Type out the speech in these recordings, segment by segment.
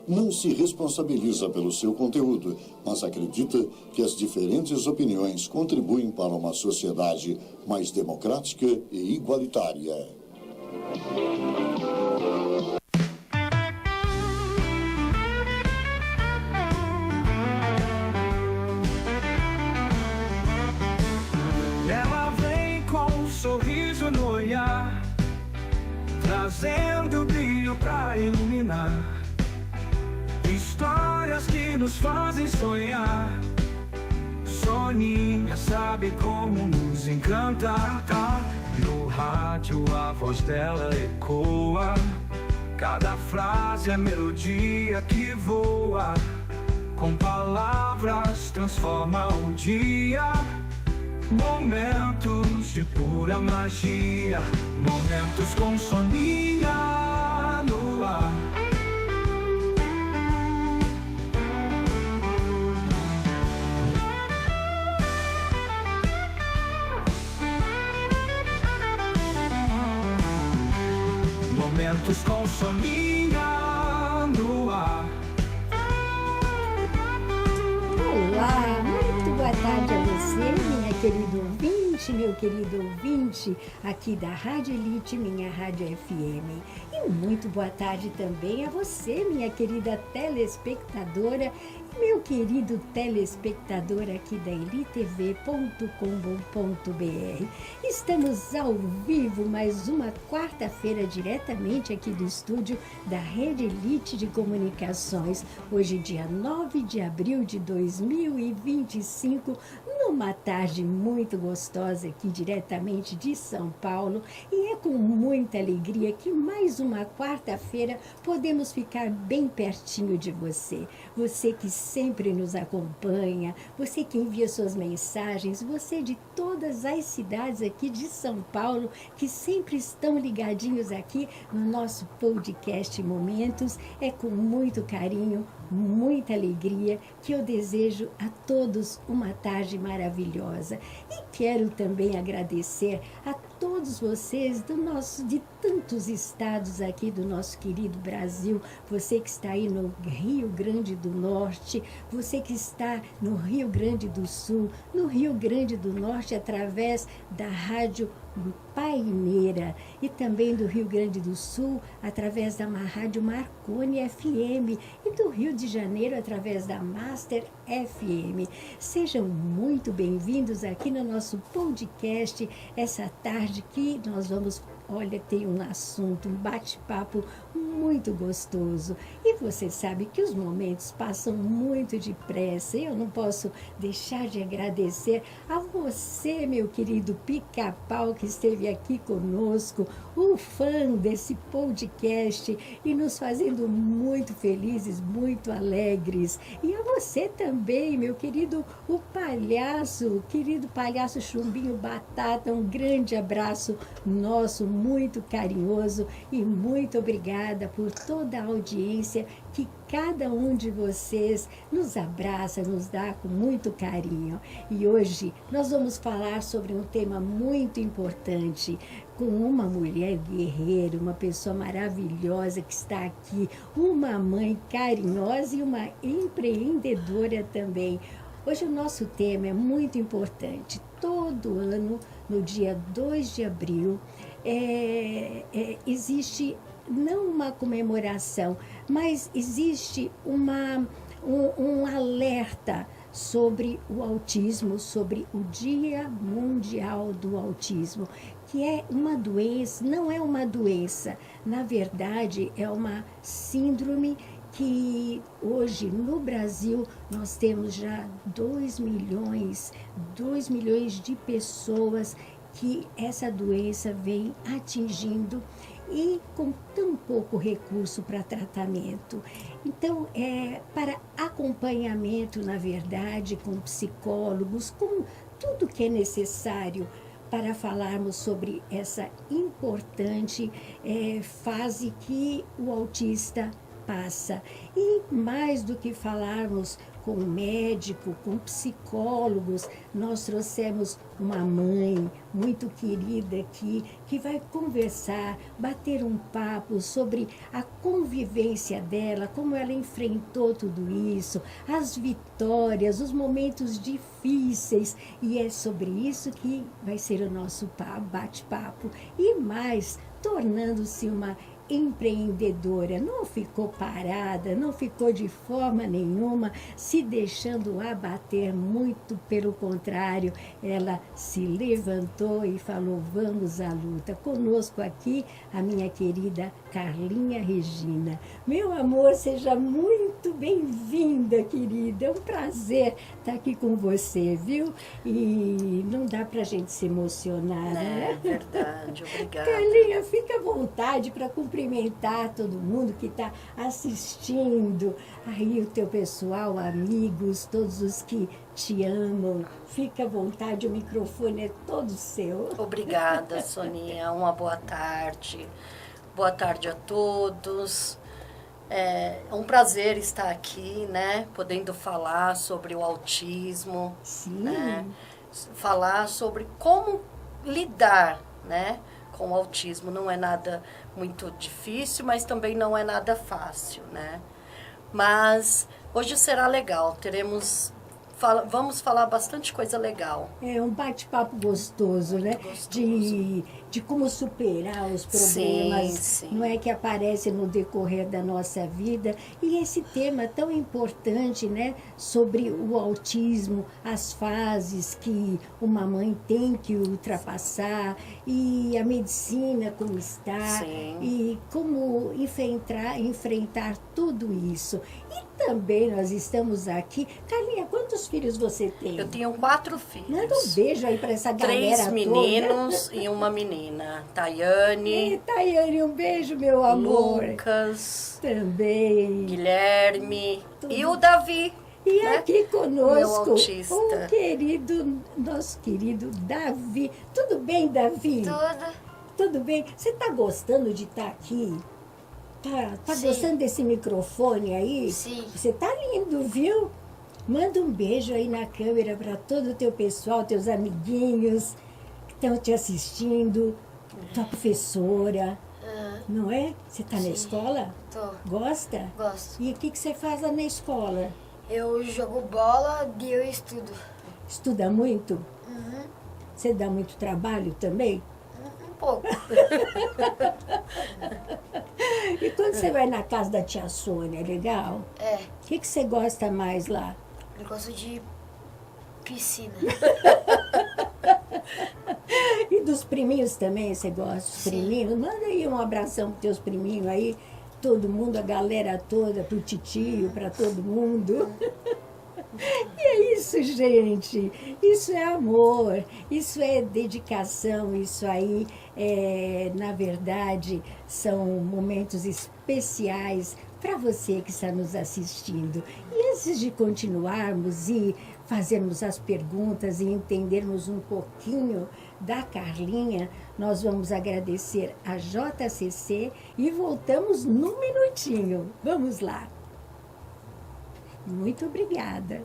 não se responsabiliza pelo seu conteúdo, mas acredita que as diferentes opiniões contribuem para uma sociedade mais democrática e igualitária. Ela vem com um sorriso no olhar, trazendo brilho pra iluminar histórias que nos fazem sonhar. Soninha sabe como nos encantar, tá? No rádio a voz dela ecoa, cada frase é melodia que voa, com palavras transforma o dia. Momentos de pura magia, momentos com Soninha no ar. Momentos com Soninha no ar. Olá, muito boa tarde a você, minha querida ouvinte, meu querido ouvinte, aqui da Rádio Elite, minha Rádio FM. E muito boa tarde também a você, minha querida telespectadora, meu querido telespectador aqui da elitv.com.br. Estamos ao vivo mais uma quarta-feira diretamente aqui do estúdio da Rede Elite de Comunicações. Hoje, dia 9 de abril de 2025, numa tarde muito gostosa aqui diretamente de São Paulo. E é com muita alegria que mais uma quarta-feira podemos ficar bem pertinho de você. Você que sempre nos acompanha, você que envia suas mensagens, você de todas as cidades aqui de São Paulo, que sempre estão ligadinhos aqui no nosso podcast Momentos. É com muito carinho, muita alegria que eu desejo a todos uma tarde maravilhosa. E quero também agradecer a todos vocês de tantos estados aqui do nosso querido Brasil, você que está aí no Rio Grande do Norte, você que está no Rio Grande do Sul, no Rio Grande do Norte através da Rádio Paineira, e também do Rio Grande do Sul através da Rádio Marconi FM, e do Rio de Janeiro através da Master FM. Sejam muito bem-vindos aqui no nosso podcast essa tarde que nós vamos, olha, tem um assunto, um bate-papo muito gostoso. E você sabe que os momentos passam muito depressa. Eu não posso deixar de agradecer a você, meu querido Pica-Pau, que esteve aqui conosco, o fã desse podcast e nos fazendo muito felizes, muito alegres. E a você também, meu querido querido palhaço Chumbinho Batata, um grande abraço nosso, muito carinhoso, e muito obrigada por toda a audiência que cada um de vocês nos abraça, nos dá com muito carinho. E hoje nós vamos falar sobre um tema muito importante, com uma mulher guerreira, uma pessoa maravilhosa que está aqui, uma mãe carinhosa e uma empreendedora também. Hoje o nosso tema é muito importante. Todo ano, no dia 2 de abril, existe não uma comemoração, mas existe um alerta sobre o autismo, sobre o Dia Mundial do Autismo, que é uma doença, não é uma doença, na verdade é uma síndrome que hoje no Brasil nós temos já 2 milhões de pessoas que essa doença vem atingindo, e com tão pouco recurso para tratamento. Então, para acompanhamento, na verdade, com psicólogos, com tudo que é necessário para falarmos sobre essa importante fase que o autista passa. E mais do que falarmos com um médico, com psicólogos, nós trouxemos uma mãe muito querida aqui, que vai conversar, bater um papo sobre a convivência dela, como ela enfrentou tudo isso, as vitórias, os momentos difíceis. E é sobre isso que vai ser o nosso bate-papo. E mais, tornando-se uma empreendedora, não ficou parada, não ficou de forma nenhuma se deixando abater, muito pelo contrário, ela se levantou e falou: vamos à luta. Conosco aqui a minha querida Carlinha Regina. Meu amor, seja muito bem-vinda, querida, é um prazer estar aqui com você, viu? E não dá pra gente se emocionar, né? É verdade, obrigada. Carlinha, fica à vontade para cumprimentar todo mundo que está assistindo, aí o teu pessoal, amigos, todos os que te amam. Fica à vontade, o microfone é todo seu. Obrigada, Soninha. Uma boa tarde. Boa tarde a todos. É um prazer estar aqui, né? Podendo falar sobre o autismo. Sim. Né? Falar sobre como lidar, né, com o autismo. Não é nada muito difícil, mas também não é nada fácil, né? Mas hoje será legal. Vamos falar bastante coisa legal. É um bate-papo gostoso, né? De como superar os problemas, sim. Não é, que aparecem no decorrer da nossa vida. E esse tema tão importante, né? Sobre o autismo, as fases que uma mãe tem que ultrapassar, e a medicina como está, Sim. e como enfrentar tudo isso. E também nós estamos aqui. Carlinha, quantos filhos você tem? Eu tenho 4 filhos. Manda um beijo aí para essa galera 3 meninos e uma menina. Tayane. Tayane, um beijo, meu amor. Lucas. Também. Guilherme. E o Davi. E né? aqui conosco, Meu autista. Nosso querido Davi. Tudo bem, Davi? Tudo bem? Você está gostando de estar aqui? Tá gostando desse microfone aí? Sim. Você tá lindo, viu? Manda um beijo aí na câmera para todo o teu pessoal, teus amiguinhos que estão te assistindo, tua professora, não é? Você tá na escola? Tô. Gosta? Gosto. E o que você faz lá na escola? Eu jogo bola e eu estudo. Estuda muito? Você dá muito trabalho também? Um pouco. E quando você vai na casa da tia Sônia, é legal? É. O que você gosta mais lá? Eu gosto de piscina. E dos priminhos também, você gosta dos priminhos? Manda aí um abração para teus priminhos aí, todo mundo, a galera toda, pro titio, para todo mundo. E é isso, gente. Isso é amor, isso é dedicação, isso aí, na verdade, são momentos especiais para você que está nos assistindo. E antes de continuarmos e fazermos as perguntas e entendermos um pouquinho da Carlinha, nós vamos agradecer a JCC e voltamos num minutinho. Vamos lá. Muito obrigada.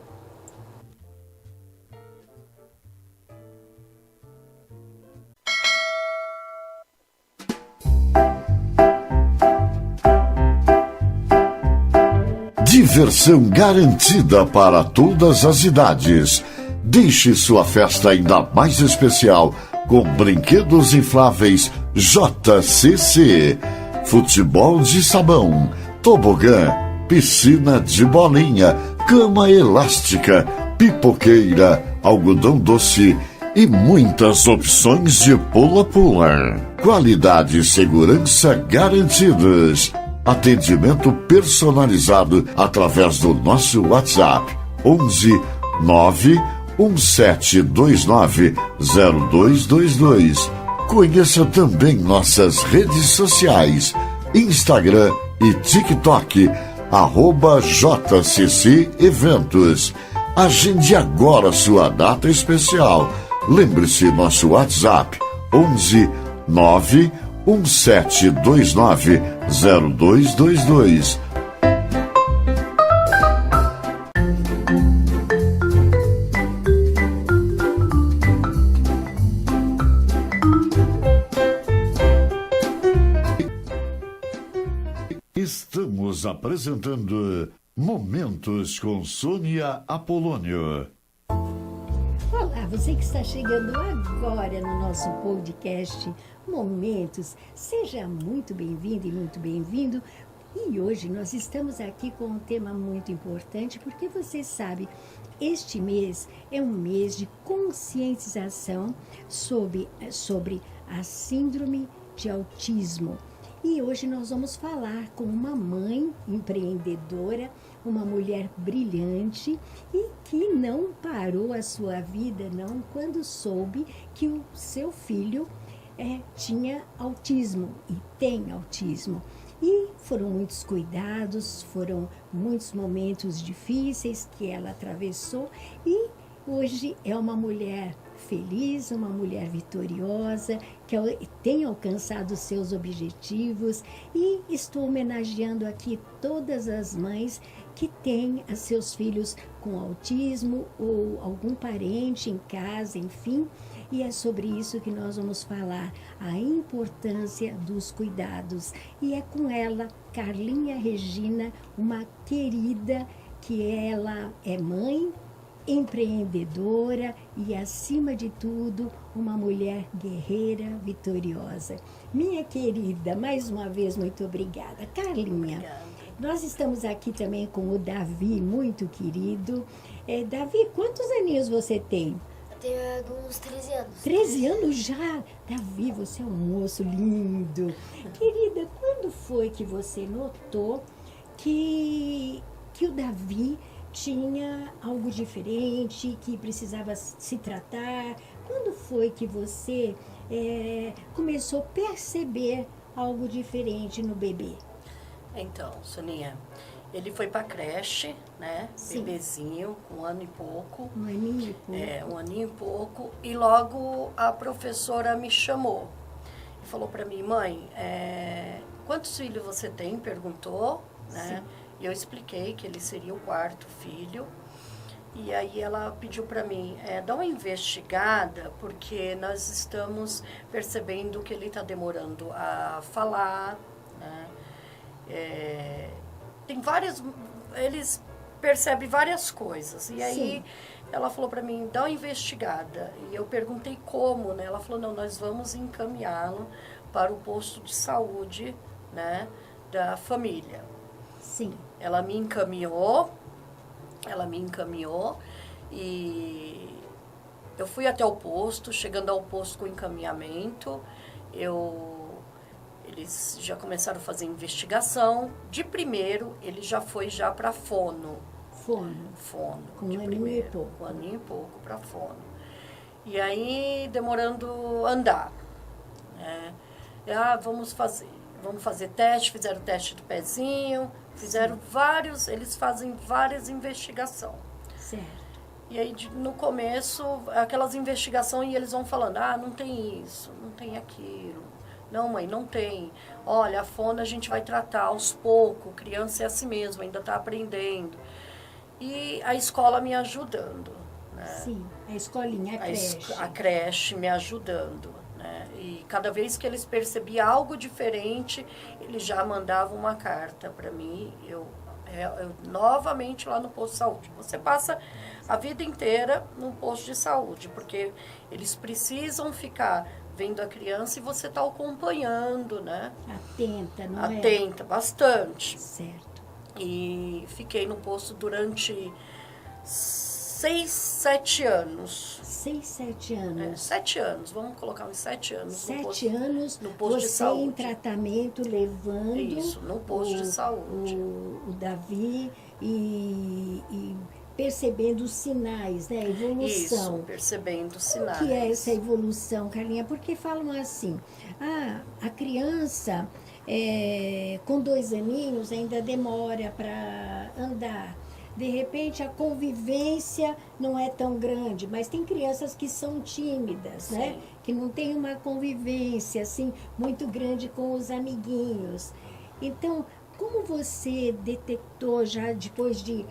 Diversão garantida para todas as idades. Deixe sua festa ainda mais especial com brinquedos infláveis JCC. Futebol de sabão, tobogã, piscina de bolinha, cama elástica, pipoqueira, algodão doce e muitas opções de pula-pula. Qualidade e segurança garantidas. Atendimento personalizado através do nosso WhatsApp 11 91729 0222. Conheça também nossas redes sociais, Instagram e TikTok, @JCC Eventos. Agende agora sua data especial. Lembre-se, nosso WhatsApp 11 91729 0222. Estamos apresentando Momentos com Sônia Apolônio. Olá, você que está chegando agora no nosso podcast Momentos, seja muito bem-vindo e muito bem-vindo. E hoje nós estamos aqui com um tema muito importante, porque você sabe, este mês é um mês de conscientização sobre a síndrome de autismo. E hoje nós vamos falar com uma mãe empreendedora, uma mulher brilhante e que não parou a sua vida não quando soube que o seu filho tinha autismo e tem autismo. E foram muitos cuidados, foram muitos momentos difíceis que ela atravessou e hoje é uma mulher feliz, uma mulher vitoriosa, que tem alcançado seus objetivos, e estou homenageando aqui todas as mães que têm seus filhos com autismo ou algum parente em casa, enfim, e é sobre isso que nós vamos falar, a importância dos cuidados. E é com ela, Carlinha Regina, uma querida, que ela é mãe, empreendedora e, acima de tudo, uma mulher guerreira, vitoriosa. Minha querida, mais uma vez, muito obrigada. Carlinha, Obrigada. Nós estamos aqui também com o Davi, muito querido. Davi, quantos aninhos você tem? Eu tenho uns 13 anos. 13 anos já? Davi, você é um moço lindo. Querida, quando foi que você notou que o Davi tinha algo diferente, que precisava se tratar? Quando foi que você começou a perceber algo diferente no bebê? Então, Soninha, ele foi pra creche, né? Sim. Bebezinho, com 1 ano e pouco. Um aninho e pouco. 1 aninho e pouco. E logo a professora me chamou e falou pra mim: mãe, quantos filhos você tem? Perguntou, né? Sim. E eu expliquei que ele seria o 4º filho. E aí ela pediu para mim, dar uma investigada, porque nós estamos percebendo que ele está demorando a falar, né? Tem várias, eles percebem várias coisas. E aí Sim. ela falou para mim, dá uma investigada. E eu perguntei como, né? Ela falou, não, nós vamos encaminhá-lo para o posto de saúde, né, da família. Sim. Ela me encaminhou e eu fui até o posto. Chegando ao posto com encaminhamento, eles já começaram a fazer investigação. De primeiro, ele já foi para fono. Fono. Com de 1 aninho e primeiro, pouco. Com 1 aninho e pouco para fono. E aí, demorando a andar, né? Vamos fazer teste, fizeram o teste do pezinho, fizeram vários, eles fazem várias investigações. Certo. E aí, no começo, aquelas investigações, e eles vão falando, não tem isso, não tem aquilo. Não, mãe, não tem. Olha, a fono a gente vai tratar aos poucos, criança é assim mesmo, ainda está aprendendo. E a escola me ajudando, né? Sim, a escolinha, a creche. A creche me ajudando, né? E cada vez que eles percebiam algo diferente, eles já mandavam uma carta para mim. Eu novamente lá no posto de saúde. Você passa a vida inteira no posto de saúde, porque eles precisam ficar vendo a criança e você está acompanhando, né? Atenta, não é? Atenta, bastante. Certo. E fiquei no posto durante 6, 7 anos. 6, 7 anos. 7 anos, vamos colocar uns 7 anos. 7 anos, no posto de você saúde. em tratamento, levando Isso, no posto de saúde. o Davi e percebendo os sinais, né? A evolução. Isso, percebendo os O sinais. que é essa evolução, Carlinha? Porque falam assim, a criança com 2 aninhos ainda demora para andar. De repente, a convivência não é tão grande, mas tem crianças que são tímidas, né? Que não tem uma convivência, assim, muito grande com os amiguinhos. Então, como você detectou já depois de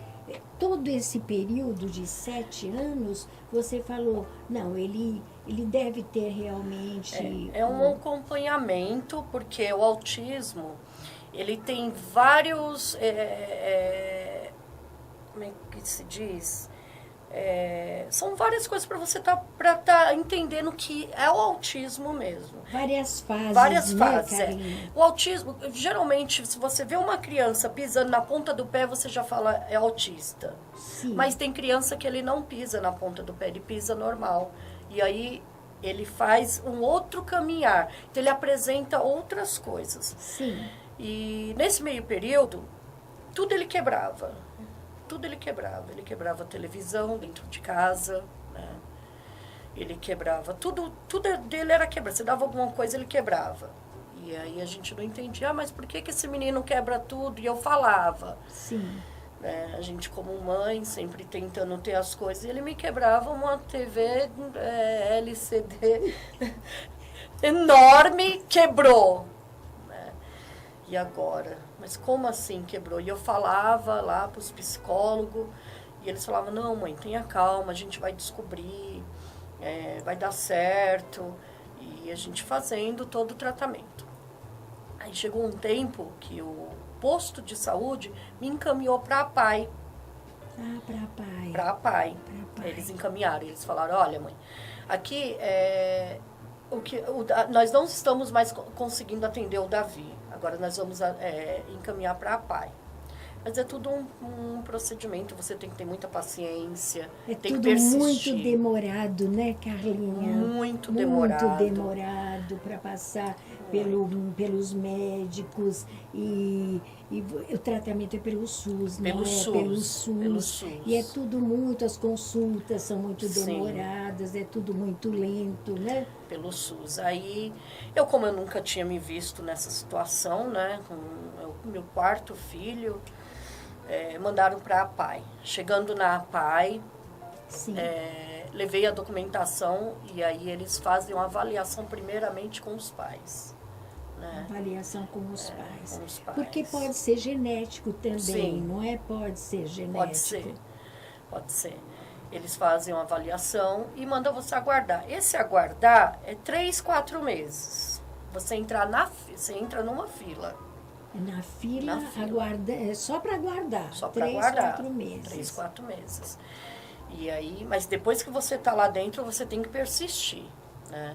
todo esse período de 7 anos, você falou, não, ele deve ter realmente... É um acompanhamento, porque o autismo, Ele tem vários, como é que se diz? São várias coisas para você tá entendendo que é o autismo mesmo. Várias fases, Várias né, fases, Carlinha? O autismo, geralmente, se você vê uma criança pisando na ponta do pé, você já fala é autista. Sim. Mas tem criança que ele não pisa na ponta do pé, ele pisa normal. E aí ele faz um outro caminhar. Então ele apresenta outras coisas. Sim. E nesse meio período, tudo ele quebrava. Tudo ele quebrava. Ele quebrava a televisão dentro de casa, né? Ele quebrava. Tudo dele era quebrar. Você dava alguma coisa, ele quebrava. E aí a gente não entendia, mas por que esse menino quebra tudo? E eu falava. Sim. A gente como mãe, sempre tentando ter as coisas. E ele me quebrava uma TV LCD enorme, quebrou. E agora? Mas como assim quebrou? E eu falava lá para os psicólogos, e eles falavam, não, mãe, tenha calma, a gente vai descobrir, vai dar certo. E a gente fazendo todo o tratamento. Aí chegou um tempo que o posto de saúde me encaminhou para a PAI. Ah, para a PAI. Para a PAI. Pra PAI. Eles encaminharam, eles falaram, olha, mãe, aqui nós não estamos mais conseguindo atender o Davi. Agora nós vamos encaminhar para a PAI. Mas é tudo um procedimento, você tem que ter muita paciência, tem que tudo persistir. muito demorado, né, Carlinha? Muito demorado. Muito demorado para passar pelos médicos e o tratamento é pelo SUS, não Pelo é? SUS, Pelo SUS. pelo SUS. E é tudo muito, as consultas são muito Sim. demoradas, é tudo muito lento, né? Pelo SUS. Aí, como eu nunca tinha me visto nessa situação, né, com o meu quarto filho, mandaram para a PAI. Chegando na PAI, Sim. levei a documentação e aí eles fazem uma avaliação primeiramente com os pais. Né? Avaliação com os pais. Com os pais. Porque pode ser genético também, Sim. não é? Pode ser genético. Pode ser. Eles fazem uma avaliação e mandam você aguardar. Esse aguardar é 3, 4 meses. Você entra numa fila. Na fila, Na fila. aguarda, só para aguardar. Só para 3, aguardar. 4 meses. 3, 4 meses. E aí, mas depois que você está lá dentro, você tem que persistir, né?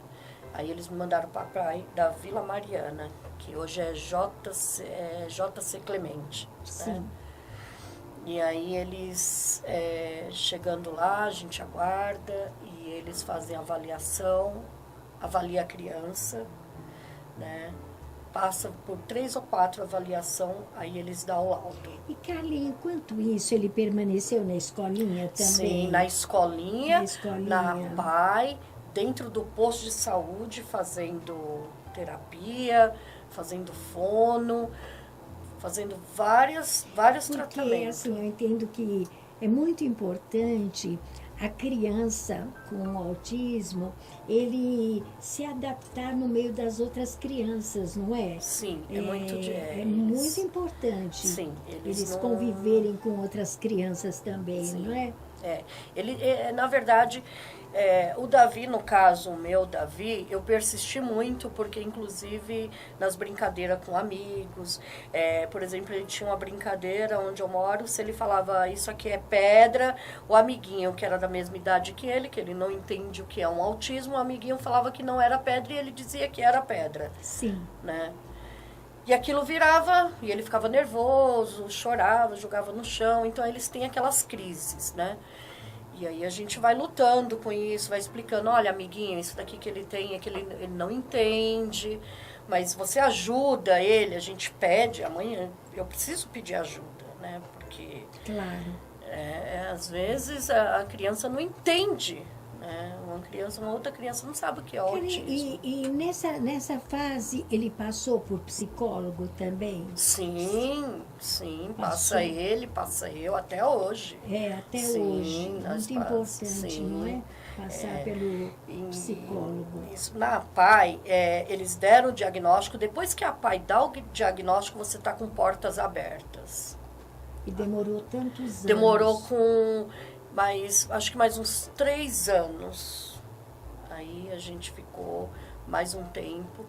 Aí eles me mandaram para a praia da Vila Mariana, que hoje é JC Clemente. Sim. Né? E aí eles, chegando lá, a gente aguarda e eles fazem a avaliação, avalia a criança, né? Passa por 3 ou 4 avaliações, aí eles dão o laudo. E Carlinhos, enquanto isso, ele permaneceu na escolinha também? Sim, na escolinha, na escolinha. PAI, dentro do posto de saúde, fazendo terapia, fazendo fono, fazendo vários Porque, tratamentos. assim, eu entendo que é muito importante a criança com autismo, ele se adaptar no meio das outras crianças, não é? Sim, é muito importante. Sim, eles não- conviverem com outras crianças também, Sim. não é? Na verdade, o Davi, no caso, o meu Davi, eu persisti muito, porque inclusive nas brincadeiras com amigos, por exemplo, ele tinha uma brincadeira onde eu moro, se ele falava isso aqui é pedra, o amiguinho, que era da mesma idade que ele não entende o que é um autismo, o amiguinho falava que não era pedra e ele dizia que era pedra, Sim. né? E aquilo virava, e ele ficava nervoso, chorava, jogava no chão. Então, eles têm aquelas crises, né? E aí a gente vai lutando com isso, vai explicando, olha, amiguinho, isso daqui que ele tem é que ele não entende, mas você ajuda ele, a gente pede, amanhã eu preciso pedir ajuda, né? Porque, Claro. às vezes, a criança não entende, né? Uma outra criança não sabe o que é autismo. E nessa fase ele passou por psicólogo também? Sim, Passou. passa eu até hoje. Até Sim, hoje. nós Muito importante, sim. não é? Passar pelo psicólogo. Isso, na PAI, eles deram o diagnóstico. Depois que a PAI dá o diagnóstico, você está com portas abertas. E demorou tantos anos. Demorou acho que mais uns 3 anos. Aí a gente ficou mais um tempo.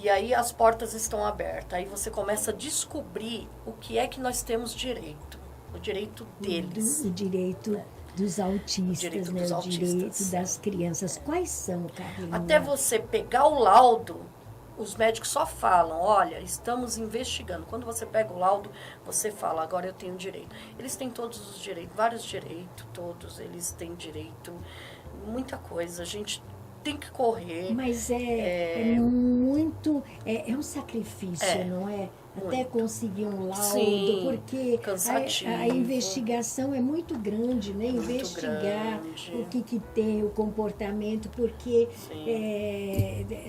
E aí as portas estão abertas. Aí você começa a descobrir o que é que nós temos direito. O direito deles. O direito dos autistas, direito né? dos O autistas. direito das crianças. Quais são, Carlinha? Até você pegar o laudo, os médicos só falam, olha, estamos investigando. Quando você pega o laudo, você fala, agora eu tenho direito. Eles têm todos os direitos, vários direitos, todos eles têm direito, muita coisa. A gente tem que correr. Mas é muito... É um sacrifício, não é? Até muito. conseguir um laudo, Sim, porque cansativo. a investigação é muito grande, né? Muito Investigar grande. o que tem, o comportamento, porque,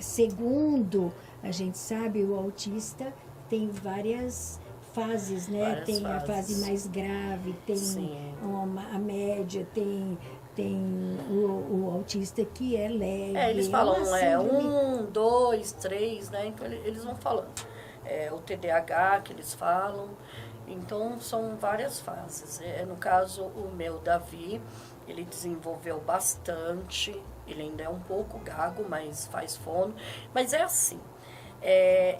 segundo a gente sabe, o autista tem várias fases, né? Várias tem a fases. fase mais grave, tem Sim. a média, tem o autista que é leve. Eles falam, uma síndrome 1, 2, 3, né? Então eles vão falando. O TDAH que eles falam. Então são várias fases. No caso, o meu Davi, ele desenvolveu bastante. Ele ainda é um pouco gago, mas faz fono. Mas é assim.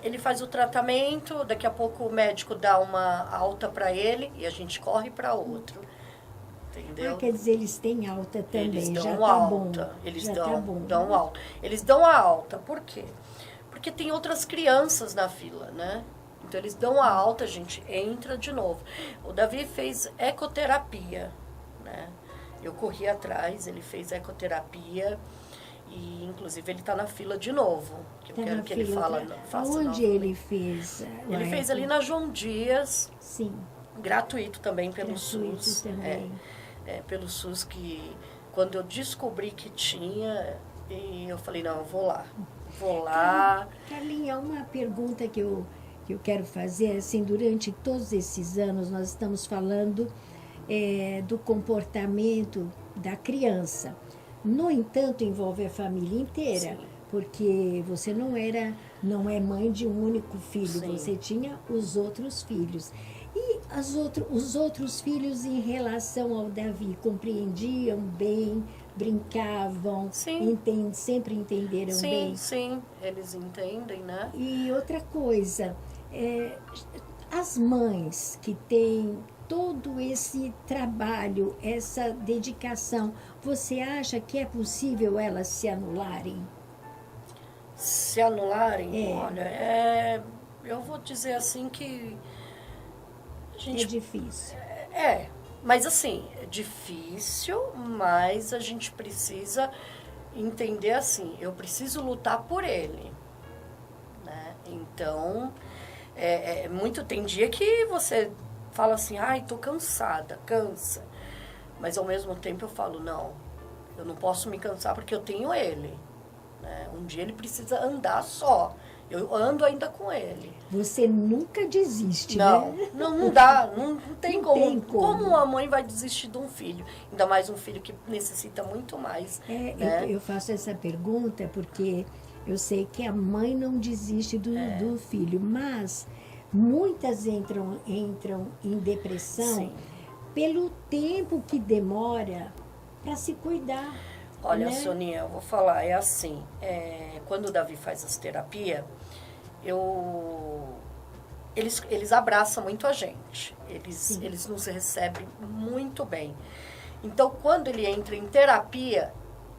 Ele faz o tratamento, daqui a pouco o médico dá uma alta para ele e a gente corre para outro. Entendeu? quer dizer, eles têm alta também, Eles dão já tá bom. alta. Eles já dão, tá bom. dão alta. Eles dão a alta. Por quê? Porque tem outras crianças na fila, né? Então eles dão a alta, a gente entra de novo. O Davi fez ecoterapia, né? Eu corri atrás, ele fez ecoterapia e inclusive ele está na fila de novo. Que eu Tá quero na que ele fila. faça Onde novamente. ele fez? Ele fez ali na João Dias, Sim, gratuito também pelo gratuito SUS. também. Pelo SUS, que quando eu descobri que tinha, e eu falei, não, eu vou lá. Vou lá. Carlinha, uma pergunta que eu quero fazer, assim, durante todos esses anos nós estamos falando do comportamento da criança. No entanto, envolve a família inteira, Sim. porque você não é mãe de um único filho, Sim. você tinha os outros filhos. E os outros filhos em relação ao Davi compreendiam bem, brincavam, Sim. sempre entenderam Sim, bem? sim, eles entendem, né? E outra coisa, as mães que têm todo esse trabalho, essa dedicação, você acha que é possível elas se anularem? Se anularem, É. olha, eu vou dizer assim que a É gente difícil. mas assim, é difícil, mas a gente precisa entender assim, eu preciso lutar por ele, né? Então, tem dia que você fala assim, ai, tô cansada, cansa. Mas ao mesmo tempo eu falo, não, eu não posso me cansar porque eu tenho ele, né? Um dia ele precisa andar só. Eu ando ainda com ele. Você nunca desiste, Não, né? não dá, não tem Não como. tem como. Como uma mãe vai desistir de um filho? Ainda mais um filho que necessita muito mais. Né? Eu faço essa pergunta porque eu sei que a mãe não desiste do filho, mas muitas entram em depressão Sim. pelo tempo que demora para se cuidar. Olha, né? Soninha, eu vou falar, é assim, quando o Davi faz as terapias, eles abraçam muito a gente, eles nos recebem muito bem. Então, quando ele entra em terapia,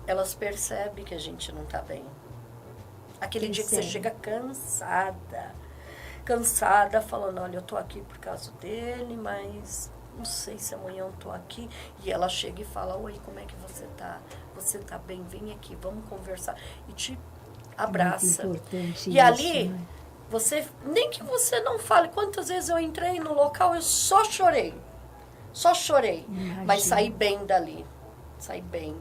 elas percebem que a gente não está bem. Aquele dia que você chega cansada, falando, olha, eu tô aqui por causa dele, mas não sei se amanhã eu tô aqui. E ela chega e fala, oi, como é que você tá? Você tá bem? Vem aqui, vamos conversar. E te abraça. Muito importante E isso, ali, né? nem que você não fale, quantas vezes eu entrei no local, eu só chorei. Só chorei. Imagino. Mas saí bem dali. Saí bem.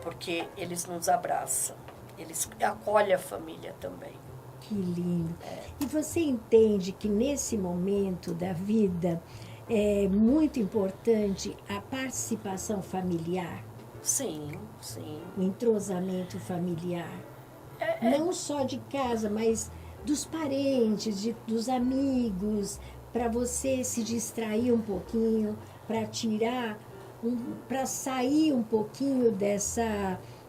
Porque eles nos abraçam. Eles acolhem a família também. Que lindo. E você entende que nesse momento da vida é muito importante a participação familiar, Sim, sim. o entrosamento familiar? Não só de casa, mas dos parentes, dos amigos, para você se distrair um pouquinho, para sair um pouquinho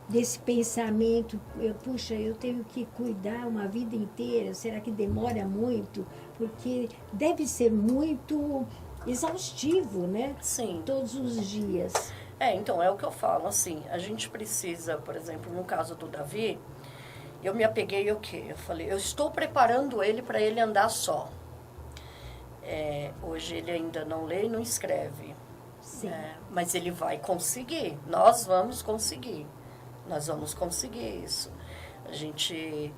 desse pensamento, puxa, eu tenho que cuidar uma vida inteira, será que demora muito? Porque deve ser muito exaustivo, né? Sim. Todos os dias. Então, é o que eu falo, assim, a gente precisa, por exemplo, no caso do Davi, eu me apeguei ao quê? Eu falei, eu estou preparando ele para ele andar só. Hoje ele ainda não lê e não escreve. Sim. Mas ele vai conseguir, nós vamos conseguir isso. A gente,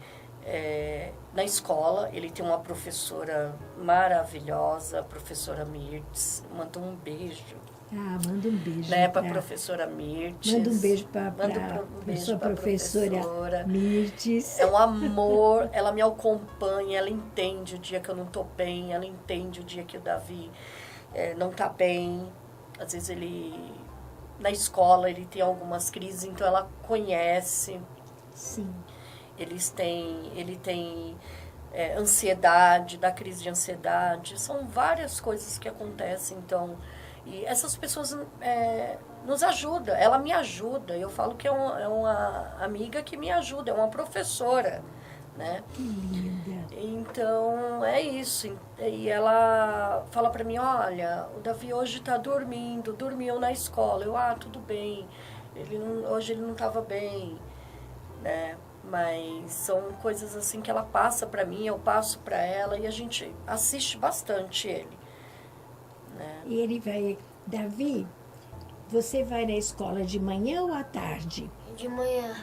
na escola, ele tem uma professora maravilhosa, a professora Mirtz, manda um beijo. Manda um beijo. Para a professora Mirtz. Manda um beijo para a sua professora Mirtz. É um amor, ela me acompanha, ela entende o dia que eu não estou bem, ela entende o dia que o Davi não está bem. Às vezes na escola ele tem algumas crises, então ela conhece. Sim. Ele tem ansiedade, da crise de ansiedade. São várias coisas que acontecem, então... E essas pessoas nos ajudam, ela me ajuda. Eu falo que é uma amiga que me ajuda, é uma professora, né? Que linda. Então, é isso. E ela fala para mim, olha, o Davi hoje está dormiu na escola. Eu, tudo bem, hoje ele não estava bem, né? Mas são coisas assim que ela passa para mim, eu passo para ela e a gente assiste bastante ele. E ele vai... Davi, você vai na escola de manhã ou à tarde? De manhã.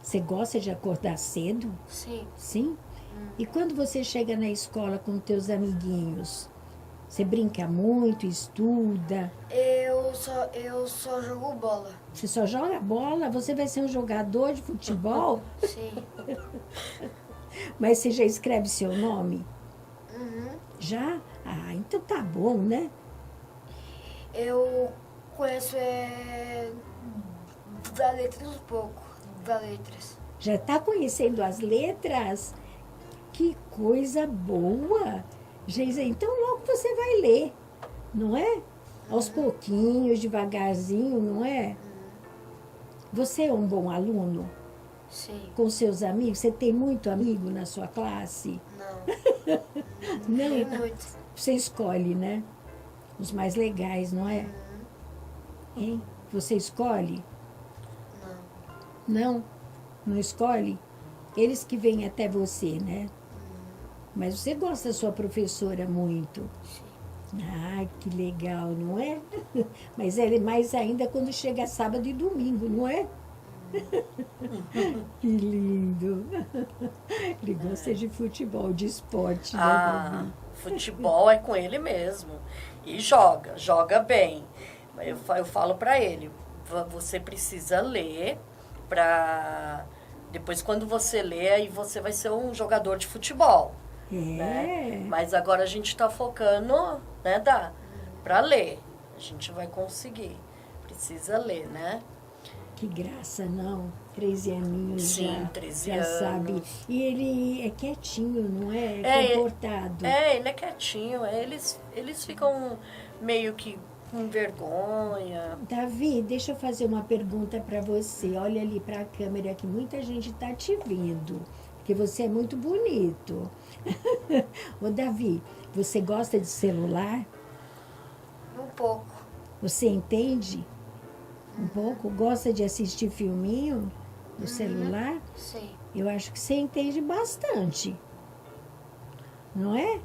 Você gosta de acordar cedo? Sim. Sim? E quando você chega na escola com teus amiguinhos, você brinca muito, estuda? Eu só jogo bola. Você só joga bola? Você vai ser um jogador de futebol? Sim. Mas você já escreve seu nome? Uhum. Já? Então tá bom, né? Eu conheço da letras um pouco, da letras. Já está conhecendo as letras? Que coisa boa! Geisa, então logo você vai ler, não é? Aos pouquinhos, devagarzinho, não é? Você é um bom aluno? Sim. Com seus amigos? Você tem muito amigo na sua classe? Não. Não? Não muito. Você escolhe, né? Os mais legais, não é? Hein? Você escolhe? Não. Não? Não escolhe? Eles que vêm até você, né? Mas você gosta da sua professora muito. Sim. Que legal, não é? Mas é mais ainda quando chega sábado e domingo, não é? Que lindo. Ele gosta de futebol, de esporte. Né, futebol é com ele mesmo. E joga bem. Eu falo para ele, você precisa ler para... Depois, quando você lê, aí você vai ser um jogador de futebol. Né? Mas agora a gente está focando, né, para ler. A gente vai conseguir. Precisa ler, né? Que graça, não? 13 aninhos. Sim, já, 13 já anos. Sabe. E ele é quietinho, não é? Comportado. Ele é quietinho. Eles ficam meio que com vergonha. Davi, deixa eu fazer uma pergunta para você. Olha ali para a câmera que muita gente está te vendo. Porque você é muito bonito. Ô, Davi, você gosta de celular? Um pouco. Você entende? Um pouco? Gosta de assistir filminho no celular? Sim. Eu acho que você entende bastante. Não é?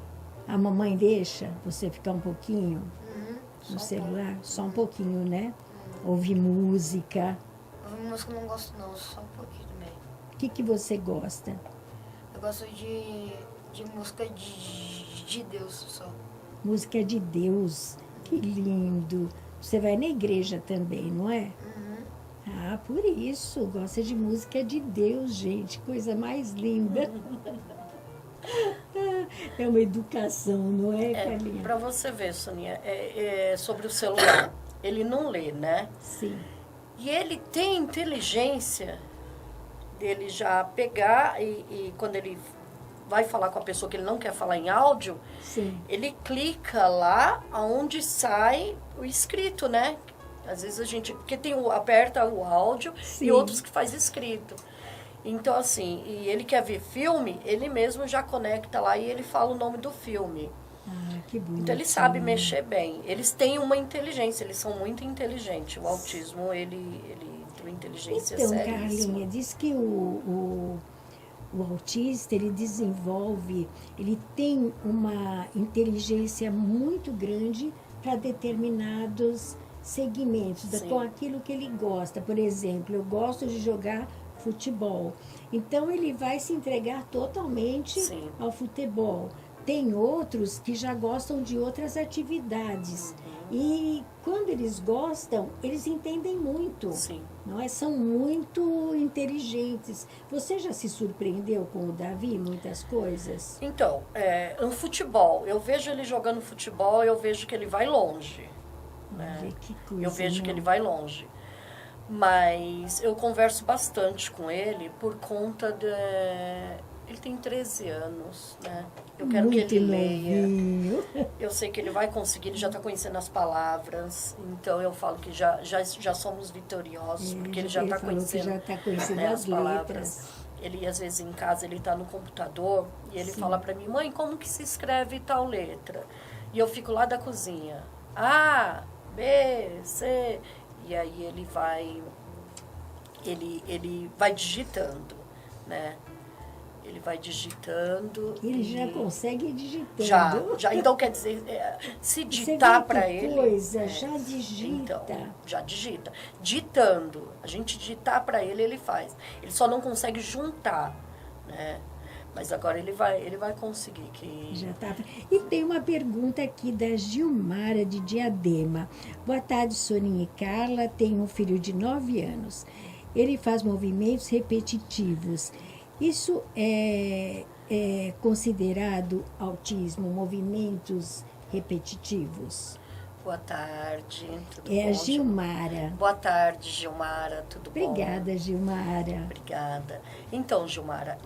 A mamãe deixa você ficar um pouquinho no celular? Só um pouquinho, né? Ouvir música. Ouvir música eu não gosto não, só um pouquinho também. O que você gosta? Eu gosto de música de Deus só. Música de Deus. Que lindo. Você vai na igreja também, não é? Por isso. Gosta de música de Deus, gente. Coisa mais linda. É uma educação, não é, Carlinha? Para você ver, Soninha, sobre o celular. Ele não lê, né? Sim. E ele tem inteligência dele já pegar e quando ele vai falar com a pessoa que ele não quer falar em áudio, Sim. ele clica lá onde sai o escrito, né? Às vezes a gente... Porque aperta o áudio Sim. e outros que faz escrito. Então, assim, e ele quer ver filme, ele mesmo já conecta lá e ele fala o nome do filme. Ah, que bonito. Então, ele sabe mexer bem. Eles têm uma inteligência, eles são muito inteligentes. O autismo, ele tem uma inteligência Então, seríssima. Carlinha, diz que o autista, ele desenvolve, ele tem uma inteligência muito grande para determinados segmentos, Sim. com aquilo que ele gosta. Por exemplo, eu gosto de jogar futebol. Então, ele vai se entregar totalmente Sim. ao futebol. Tem outros que já gostam de outras atividades. E quando eles gostam, eles entendem muito. Sim. Não é? São muito inteligentes. Você já se surpreendeu com o Davi, muitas coisas? Então, no futebol, eu vejo ele jogando futebol, eu vejo que ele vai longe. Olha que coisa, Eu vejo que não? ele vai longe. Mas eu converso bastante com ele por conta de... Ele tem 13 anos, né? Eu quero Muito que ele leia. novinho. Eu sei que ele vai conseguir, ele já está conhecendo as palavras. Então eu falo que já somos vitoriosos, porque ele já está falou que conhecendo, já tá conhecendo né, as as palavras. Ele, às vezes, em casa, ele está no computador e ele fala para mim, mãe, como que se escreve tal letra? E eu fico lá da cozinha. A, B, C... E aí ele vai digitando, né? Ele vai digitando. Ele já consegue ir digitando. Já. Então, quer dizer, se Você ditar vê para que ele... coisa, já digita. Então, já digita. Ditando. A gente ditar para ele, ele faz. Ele só não consegue juntar, né? Mas agora ele vai conseguir. Já tá. E tem uma pergunta aqui da Gilmara de Diadema. Boa tarde, Soninha e Carla. Tenho um filho de 9 anos. Ele faz movimentos repetitivos. Isso é considerado autismo, movimentos repetitivos? Boa tarde. Tudo É bom, a Gilmara. Boa tarde, Gilmara. Tudo bom? Obrigada, Gilmara. Obrigada. Então, Gilmara,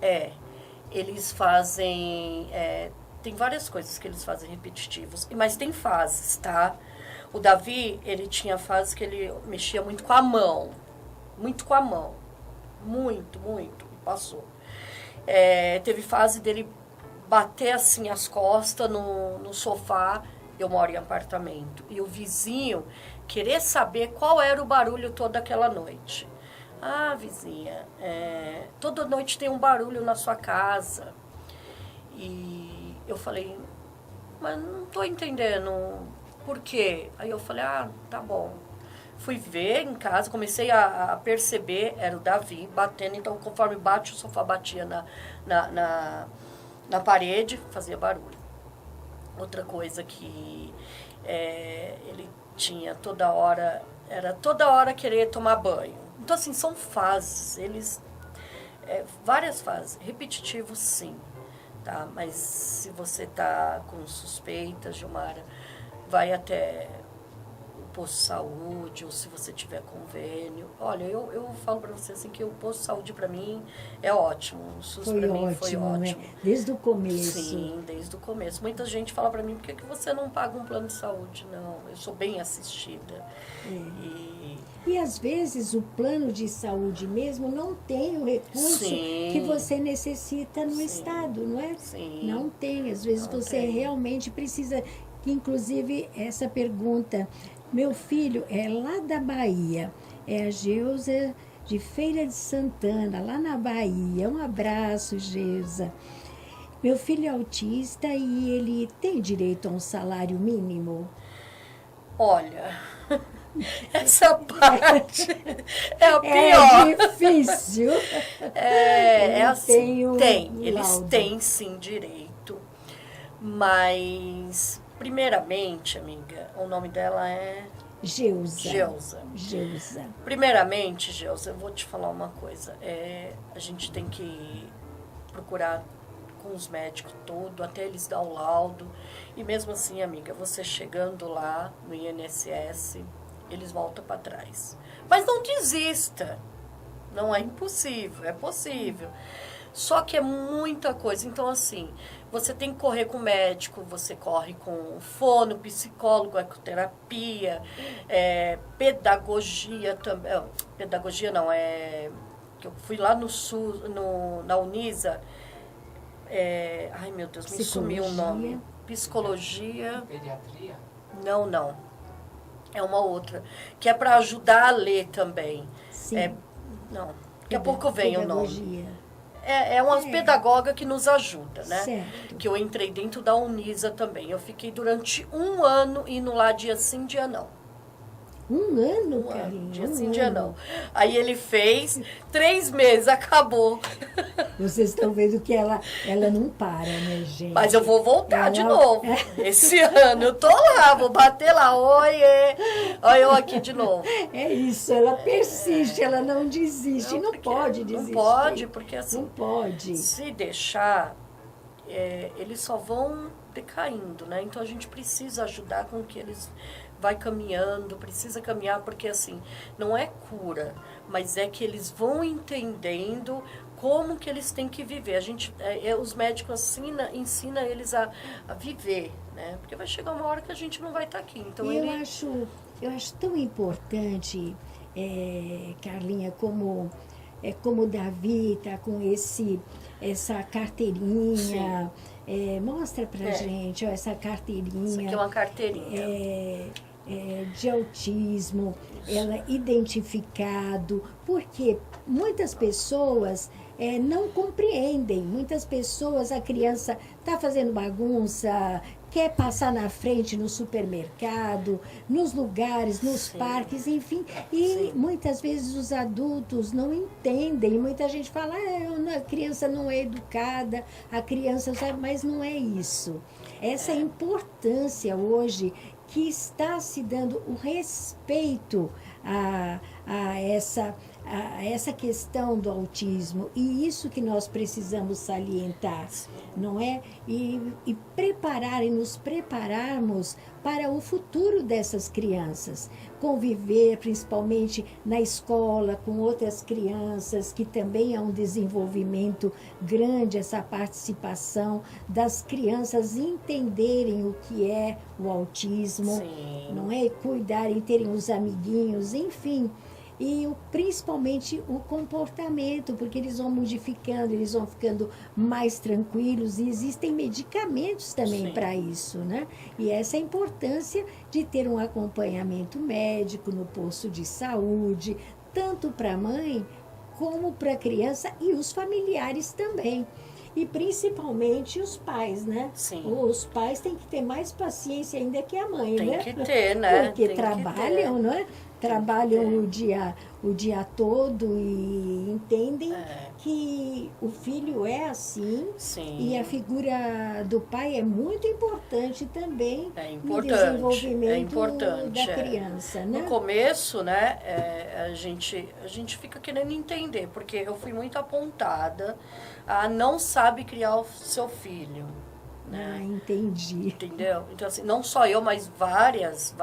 eles fazem... tem várias coisas que eles fazem repetitivos, mas tem fases, tá? O Davi, ele tinha fases que ele mexia muito com a mão. Muito com a mão. Muito, muito. E passou. Teve fase dele bater assim as costas no sofá. Eu moro em apartamento. E o vizinho querer saber qual era o barulho toda aquela noite. Ah, vizinha, toda noite tem um barulho na sua casa. E eu falei, mas não estou entendendo por quê. Aí eu falei, tá bom. Fui ver em casa, comecei a perceber, era o Davi batendo. Então, conforme bate, o sofá batia na parede, fazia barulho. Outra coisa que ele tinha toda hora, era toda hora querer tomar banho. Então, assim, são fases, várias fases, repetitivos sim, tá? Mas se você tá com suspeitas, Gilmara, vai até o posto de saúde, ou se você tiver convênio. Olha, eu falo para você assim que o posto de saúde para mim é ótimo, o SUS para mim foi ótimo. Né? Desde o começo. Sim, desde o começo. Muita gente fala para mim, por que você não paga um plano de saúde? Não, eu sou bem assistida. E às vezes o plano de saúde mesmo não tem o recurso que você necessita no estado, não é? Sim. Não tem. Às vezes Não você tem. realmente precisa. Que inclusive essa pergunta, meu filho é lá da Bahia, é a Geusa de Feira de Santana, lá na Bahia. Um abraço, Geusa. Meu filho é autista e ele tem direito a um salário mínimo? Olha, essa parte é a pior. É difícil. Assim, tem um eles laudo. têm sim direito, mas primeiramente, amiga, o nome dela é Geusa. Primeiramente, Geusa, eu vou te falar uma coisa, a gente tem que procurar com os médicos todo, até eles dar o laudo. E mesmo assim, amiga, você chegando lá no INSS, eles voltam para trás. Mas não desista. Não é impossível, é possível. Só que é muita coisa. Então, assim, você tem que correr com o médico, você corre com fono, psicólogo, ecoterapia, pedagogia também. Pedagogia não, que eu fui lá no Sul, na Unisa. Ai, meu Deus, me sumiu o nome. Psicologia. Pediatria? Não. É uma outra. Que é para ajudar a ler também. Sim. Não, daqui a pouco vem o nome. Pedagogia. É uma pedagoga que nos ajuda, né? Certo. Que eu entrei dentro da Unisa também. Eu fiquei durante 1 ano indo lá dia sim, dia não. 1 ano, 1 ano, Carlinhos? dia sim, dia não. Aí ele fez, 3 meses, acabou. Vocês estão vendo que ela não para, né, gente? Mas eu vou voltar de Ela- novo. Esse ano eu tô lá, vou bater lá. Oiê! Olha eu aqui de novo. É isso, ela persiste, ela não desiste. Não porque pode desistir. Não pode, porque assim, Não pode. se deixar, eles só vão decaindo, né? Então a gente precisa ajudar com que eles vai caminhando, precisa caminhar, porque assim, não é cura, mas é que eles vão entendendo como que eles têm que viver. A gente, os médicos ensinam eles a viver, né? Porque vai chegar uma hora que a gente não vai estar aqui. Então E eu acho tão importante, Carlinha, como o Davi está com essa carteirinha. Mostra pra gente, ó, essa carteirinha. Isso aqui é uma carteirinha. De autismo, ela identificado, porque muitas pessoas não compreendem, muitas pessoas, a criança está fazendo bagunça, quer passar na frente no supermercado, nos lugares, nos parques, enfim, e muitas vezes os adultos não entendem, muita gente fala, a criança não é educada, a criança sabe, mas não é isso. Essa importância hoje que está se dando o respeito a essa questão do autismo, e isso que nós precisamos salientar, não é? E nos prepararmos para o futuro dessas crianças, conviver principalmente na escola com outras crianças, que também há um desenvolvimento grande, essa participação das crianças entenderem o que é o autismo, não é? Cuidarem, terem os amiguinhos, enfim. E principalmente o comportamento, porque eles vão modificando, eles vão ficando mais tranquilos, e existem medicamentos também para isso, né? E essa é a importância de ter um acompanhamento médico no posto de saúde, tanto para a mãe como para a criança e os familiares também. E principalmente os pais, né? Sim. Os pais têm que ter mais paciência ainda que a mãe, Tem né? que ter, né? Porque Tem que trabalham, ter. não é? Trabalham o dia todo e entendem que o filho é assim. Sim. E a figura do pai é muito importante também no importante, desenvolvimento da criança, né? No começo, né, a gente fica querendo entender, porque eu fui muito apontada a não sabe criar o seu filho. Né? Entendi. Entendeu? Então, assim, não só eu, mas várias,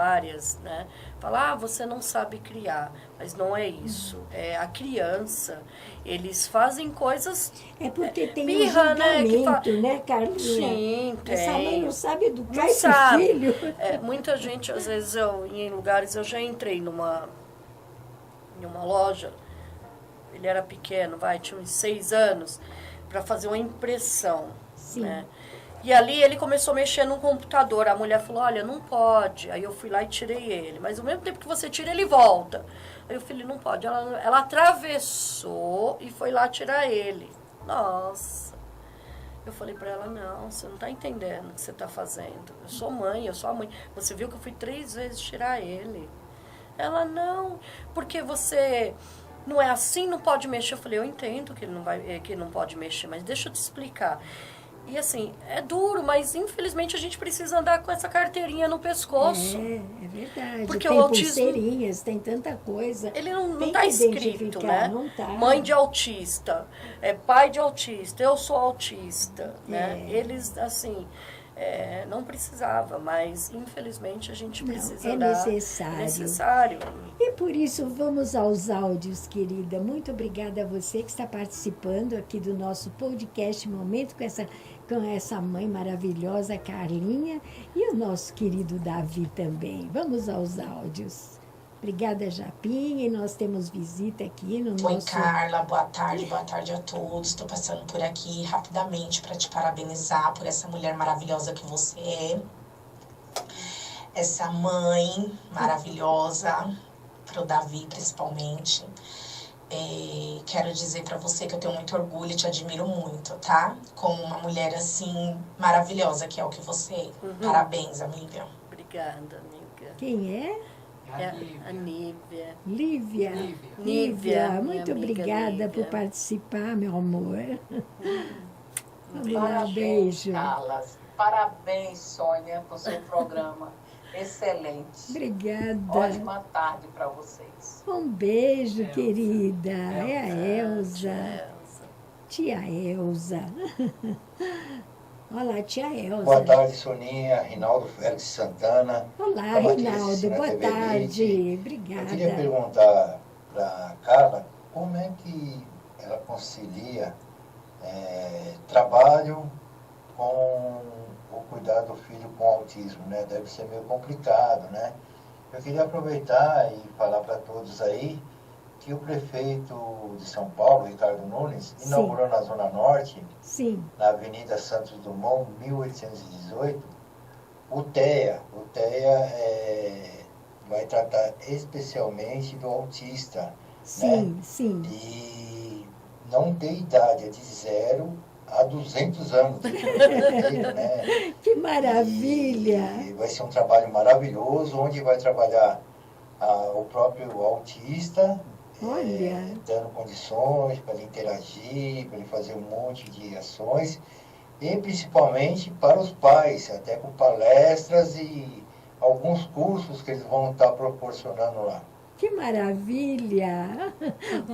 né? Falar, você não sabe criar. Mas não é isso. É a criança, eles fazem coisas... É porque tem birra, um julgamento, né, Carlinha? Sim, tem. Essa mãe não sabe educar Não esse sabe. filho. Muita gente, às vezes, em lugares, eu já entrei em uma loja, ele era pequeno, tinha uns 6 anos, para fazer uma impressão. Sim. Né? E ali ele começou a mexer no computador. A mulher falou, olha, não pode. Aí eu fui lá e tirei ele. Mas ao mesmo tempo que você tira, ele volta. Aí eu falei, não pode. Ela atravessou e foi lá tirar ele. Nossa. Eu falei pra ela, não, você não tá entendendo o que você tá fazendo. Eu sou mãe, eu sou a mãe. Você viu que eu fui 3 vezes tirar ele. Ela, não, porque você... Não é assim, não pode mexer. Eu falei, eu entendo que ele não pode mexer, mas deixa eu te explicar. E assim, é duro, mas infelizmente a gente precisa andar com essa carteirinha no pescoço. É verdade. Porque tem o autismo, pulseirinhas, tem tanta coisa. Ele não Tem está que escrito, identificar, né? não tá. Mãe de autista, pai de autista, eu sou autista, né? Eles, assim, Não precisava, mas infelizmente a gente precisa é dar. necessário. É necessário. E por isso, vamos aos áudios, querida. Muito obrigada a você que está participando aqui do nosso podcast Momento com essa mãe maravilhosa, Carlinha, e o nosso querido Davi também. Vamos aos áudios. Obrigada, Japinha, e nós temos visita aqui no Oi, nosso... Carla, boa tarde a todos. Estou passando por aqui rapidamente para te parabenizar por essa mulher maravilhosa que você é. Essa mãe maravilhosa, para o Davi principalmente. Quero dizer para você que eu tenho muito orgulho e te admiro muito, tá? Como uma mulher assim maravilhosa que é o que você é. Parabéns, amiga. Obrigada, amiga. Quem é? A Nívia. Lívia, minha muito amiga obrigada Lívia. por participar, meu amor. Vamos lá, beijo. Carlas. Parabéns, Sônia, por seu programa. Excelente. Obrigada. Ótima tarde para vocês. Um beijo, querida. É a Elza. Elza. Tia Elza. Olá, tia Elza. Boa tarde, Soninha, Rinaldo Félix Santana. Olá, Estamos aqui Rinaldo. assistindo a Boa TV tarde. Elite. Eu Obrigada. queria perguntar para a Carla como é que ela concilia trabalho com o cuidar do filho com autismo, né? Deve ser meio complicado, né? Eu queria aproveitar e falar para todos aí que o prefeito de São Paulo, Ricardo Nunes, inaugurou na Zona Norte, Sim, na Avenida Santos Dumont, 1818, o TEA. O TEA vai tratar especialmente do autista, sim, né? sim. E não tem idade, é de 0 a 200 anos de vida, né? Que maravilha. E vai ser um trabalho maravilhoso, onde vai trabalhar o próprio autista, Olha. dando condições para ele interagir, para ele fazer um monte de ações, e principalmente para os pais, até com palestras e alguns cursos que eles vão estar proporcionando lá. Que maravilha.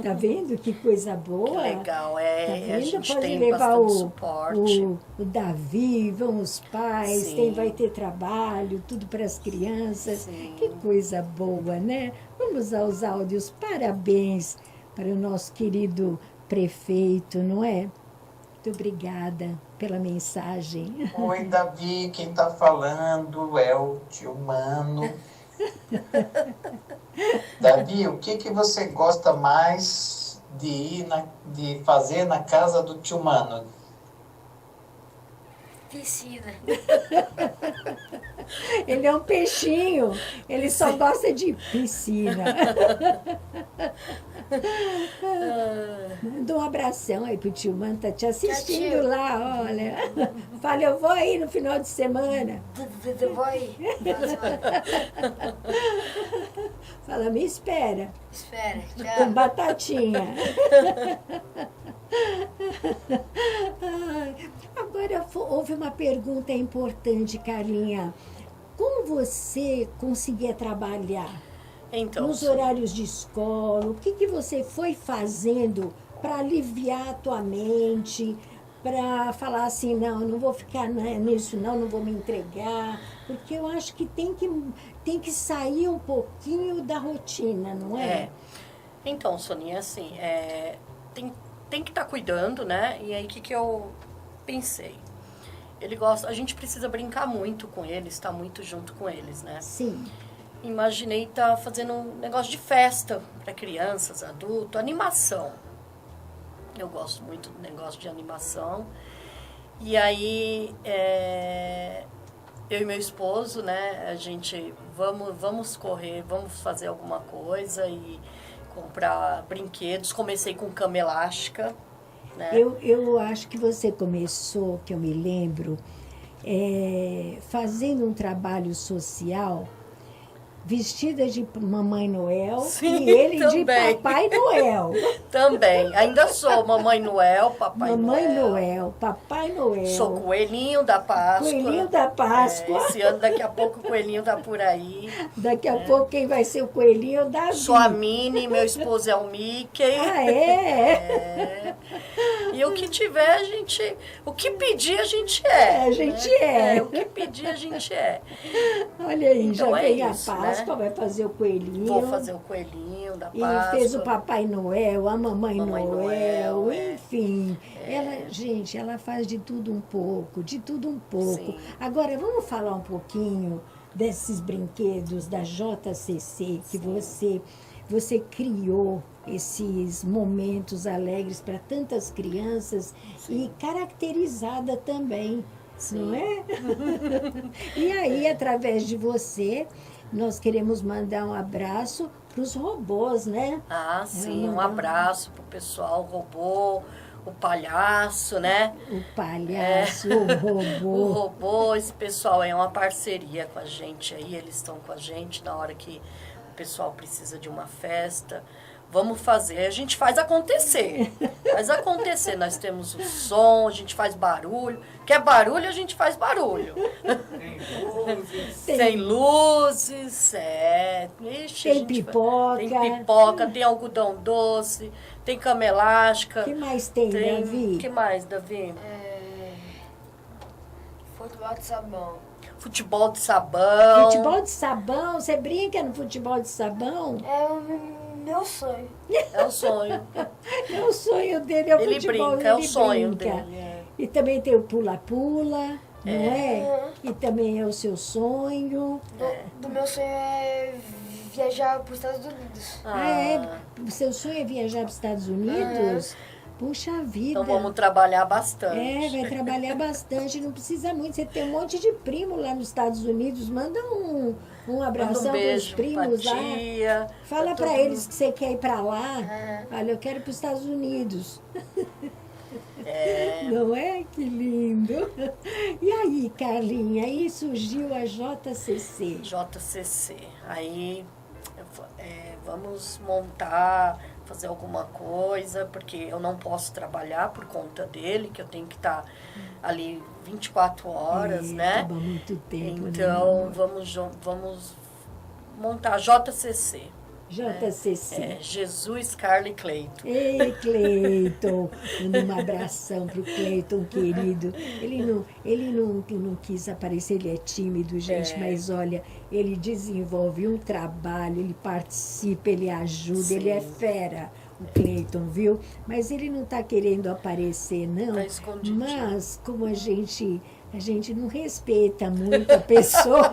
Tá vendo que coisa boa? Que legal, Tá a vendo? gente Pode tem levar bastante suporte. o Davi, vão os pais, Sim. vai ter trabalho, tudo para as crianças. Sim. Que coisa boa, né? Vamos aos áudios. Parabéns para o nosso querido prefeito, não é? Muito obrigada pela mensagem. Oi, Davi, quem está falando é o tio Mano. Davi, o que você gosta mais de fazer na casa do tio Mano? Piscina. Ele é um peixinho, ele só gosta de piscina. Manda um abração aí pro tio Mano, tá te assistindo tio. lá, olha. Fala, eu vou aí no final de semana. Vou aí. Fala, me espera, Espera, com tchau. batatinha. Ai, agora, houve uma pergunta importante, Carlinha. Como você conseguia trabalhar? Então, Nos horários de escola, o que você foi fazendo para aliviar a tua mente, para falar assim, não vou ficar nisso, não vou me entregar, porque eu acho que tem que sair um pouquinho da rotina, não é? Então, Soninha, assim, tem que estar cuidando, né? E aí, o que eu pensei? A gente precisa brincar muito com eles, estar muito junto com eles, né? Sim. Imaginei estar fazendo um negócio de festa para crianças, adultos, animação. Eu gosto muito do negócio de animação. E aí, eu e meu esposo, né, a gente vamos correr, vamos fazer alguma coisa e comprar brinquedos. Comecei com cama elástica, né? Eu acho que você começou, que eu me lembro, fazendo um trabalho social, vestida de Mamãe Noel. Sim, e ele também. de Papai Noel. Também. Ainda sou Mamãe Noel, Papai Mamãe Noel. Noel, Papai Noel. Sou Coelhinho da Páscoa. Coelhinho da Páscoa. Esse ano, daqui a pouco, o Coelhinho tá por aí. Daqui a pouco quem vai ser o coelhinho é o Davi. Sou a Minnie, meu esposo é o Mickey. Ah, é? E o que tiver, a gente... O que pedir, a gente é. A gente né? é. O que pedir, a gente é. Olha aí, Então, já é vem isso, a Páscoa, né? vai fazer o coelhinho. Vou fazer o coelhinho da E Páscoa. fez o Papai Noel, a Mamãe Noel, é. enfim. Gente, ela faz de tudo um pouco, de tudo um pouco. Sim. Agora, vamos falar um pouquinho desses brinquedos da JCC que você criou esses momentos alegres para tantas crianças e caracterizada também, não é? E aí, através de você, nós queremos mandar um abraço para os robôs, né? Ah, sim, um abraço pro pessoal, o robô, o palhaço, né? O palhaço, o robô. O robô, esse pessoal é uma parceria com a gente aí, eles estão com a gente na hora que o pessoal precisa de uma festa. Vamos fazer, a gente faz acontecer. Faz acontecer, nós temos o som, a gente faz barulho. Quer barulho, a gente faz barulho. Tem luzes, Ixi, Tem pipoca. Tem pipoca, tem algodão doce, tem cama elástica. O que mais tem, Davi? O que mais, Davi? Futebol de sabão. Futebol de sabão. Futebol de sabão? Você brinca no futebol de sabão? É o meu sonho. É o sonho. É o sonho dele, é o Ele futebol. brinca, é o ele sonho brinca. dele. É. E também tem o pula-pula, não é? E também é o seu sonho. Do meu sonho é viajar para os Estados Unidos. O seu sonho é viajar para os Estados Unidos? Puxa vida. Então vamos trabalhar bastante. Vai trabalhar bastante, não precisa muito. Você tem um monte de primo lá nos Estados Unidos. Manda um abração Manda um para os beijo primos pra lá. tia, Fala pra para todo eles que você quer ir para lá. Olha, eu quero ir para os Estados Unidos. Não é? Que lindo. E aí, Carlinha, aí surgiu a JCC. JCC. Aí vamos montar, fazer alguma coisa, porque eu não posso trabalhar por conta dele, que eu tenho que estar ali 24 horas, né? Toma muito tempo, Então, né? vamos montar JCC. JCC. Jesus, Carla e Cleito. Ei, Cleiton, um abração pro Cleiton, querido. Ele não quis aparecer, ele é tímido, gente, mas olha, ele desenvolve um trabalho, ele participa, ele ajuda, Sim. ele é fera, o Cleiton, viu? Mas ele não está querendo aparecer, não. Tá escondidinho. Mas como a gente não respeita muito a pessoa.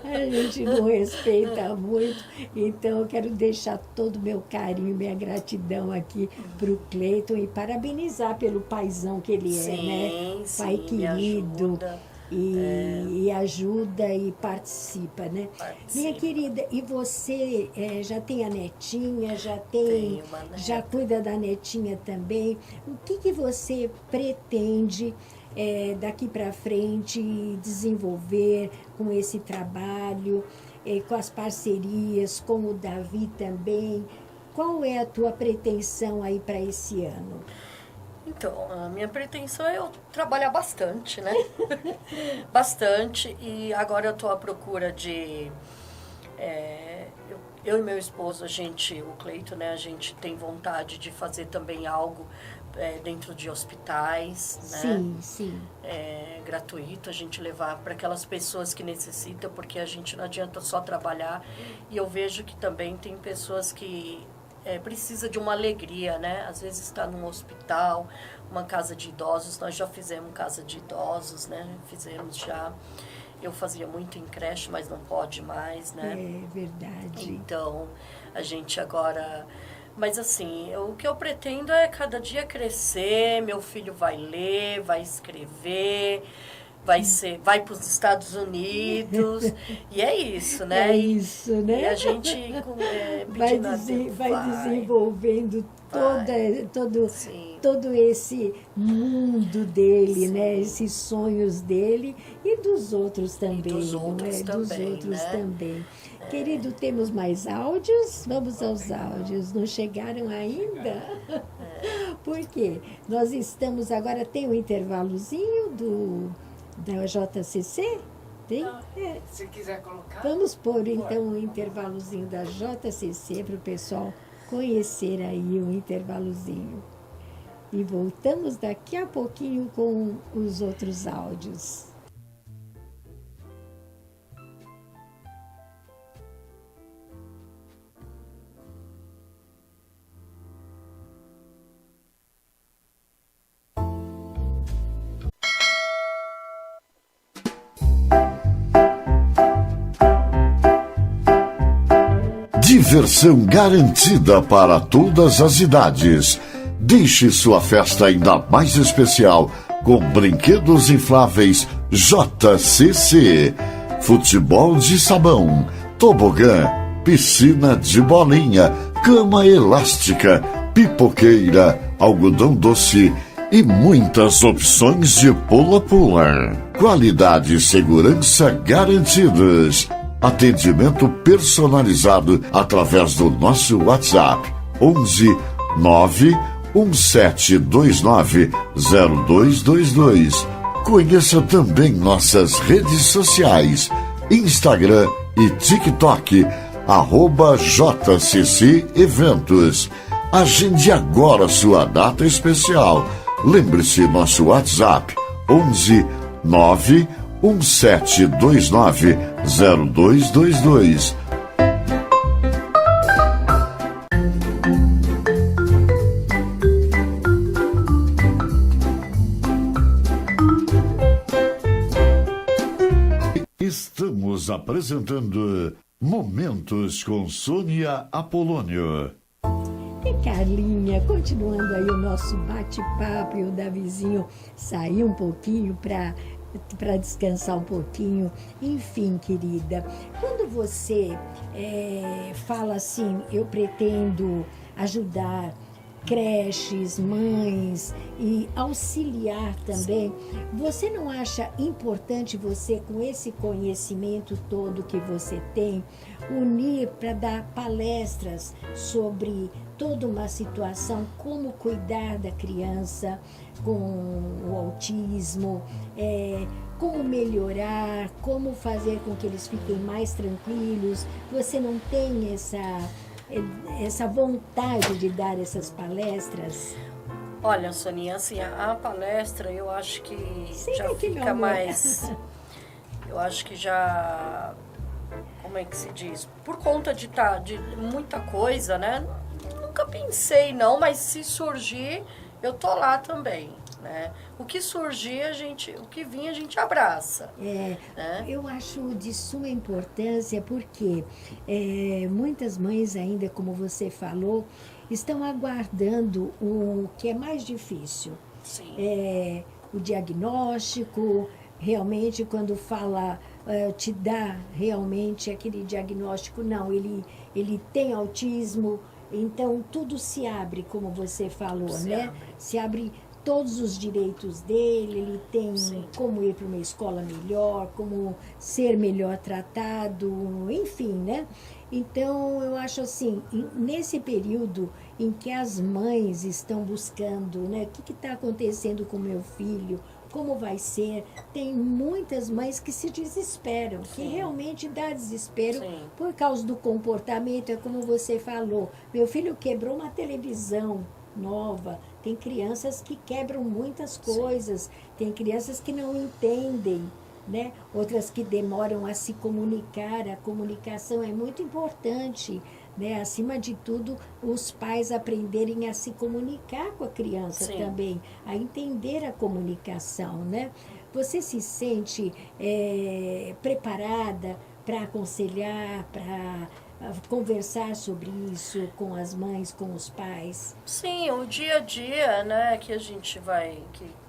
A gente não respeita muito, então eu quero deixar todo o meu carinho, minha gratidão aqui para o Cleiton e parabenizar pelo paizão que ele é, né? Pai me querido. ajuda. E ajuda e participa, né? Participa. Minha querida, e você já tem a netinha, Tenho uma neta. já cuida da netinha também. O que você pretende daqui para frente desenvolver com esse trabalho, com as parcerias, com o Davi também? Qual é a tua pretensão aí para esse ano? Então, a minha pretensão é eu trabalhar bastante, né? Bastante. E agora eu estou à procura de... eu e meu esposo, o Cleito, né? A gente tem vontade de fazer também algo dentro de hospitais, né? Sim, sim. Gratuito, a gente levar para aquelas pessoas que necessitam, porque a gente não adianta só trabalhar. E eu vejo que também tem pessoas que... precisa de uma alegria, né? Às vezes está num hospital, uma casa de idosos. Nós já fizemos casa de idosos, né? Fizemos já. Eu fazia muito em creche, mas não pode mais, né? É verdade. Então, a gente agora... Mas assim, o que eu pretendo é cada dia crescer. Meu filho vai ler, vai escrever... vai para os Estados Unidos, e é isso, né? É isso, né? E a gente vai vai desenvolvendo Sim. todo esse mundo dele, né? Esses sonhos dele e dos outros também, dos não outros é? também, Dos outros né? também. Querido, temos mais áudios? Vamos aos áudios. Não chegaram ainda? Por quê? Nós estamos agora, tem um intervalozinho da JCC? Tem? Se quiser colocar. Vamos pôr então um intervalozinho da JCC para o pessoal conhecer aí um intervalozinho. E voltamos daqui a pouquinho com os outros áudios. Diversão garantida para todas as idades. Deixe sua festa ainda mais especial com brinquedos infláveis JCC. Futebol de sabão, tobogã, piscina de bolinha, cama elástica, pipoqueira, algodão doce e muitas opções de pula-pula. Qualidade e segurança garantidas. Atendimento personalizado através do nosso WhatsApp 11 91729 0222. Conheça também nossas redes sociais, Instagram e TikTok, @JCC Eventos. Agende agora sua data especial. Lembre-se, nosso WhatsApp 11 91729 0222. Estamos apresentando Momentos com Sônia Apolônio. E Carlinha, continuando aí o nosso bate-papo, e o Davizinho saiu um pouquinho para descansar um pouquinho. Enfim, querida, quando você fala assim, eu pretendo ajudar creches, mães e auxiliar também, você não acha importante você, com esse conhecimento todo que você tem, unir para dar palestras sobre toda uma situação, como cuidar da criança com o autismo, como melhorar, como fazer com que eles fiquem mais tranquilos? Você não tem essa vontade de dar essas palestras? Olha, Soninha, assim, a palestra eu acho que Sim, já que fica mais... Eu acho que já... Como é que se diz? Por conta de muita coisa, né? Nunca pensei, não, mas se surgir, eu tô lá também, né? O que surgir, o que vir, a gente abraça. Né? Eu acho de suma importância porque muitas mães ainda, como você falou, estão aguardando o que é mais difícil. Sim. O diagnóstico, realmente, quando fala, te dá realmente aquele diagnóstico, não, ele tem autismo, então tudo se abre, como você falou, né? Se abre todos os direitos dele, ele tem como ir para uma escola melhor, como ser melhor tratado, enfim, né? Então, eu acho assim, nesse período em que as mães estão buscando, né? O que está acontecendo com meu filho? Como vai ser? Tem muitas mães que se desesperam, que realmente dá desespero por causa do comportamento. É como você falou, meu filho quebrou uma televisão nova. Tem crianças que quebram muitas coisas, tem crianças que não entendem, né? Outras que demoram a se comunicar. A comunicação é muito importante, né? Acima de tudo, os pais aprenderem a se comunicar com a criança também, a entender a comunicação, né? Você se sente preparada para aconselhar, para conversar sobre isso com as mães, com os pais? Sim, o dia a dia, né, que a gente vai, que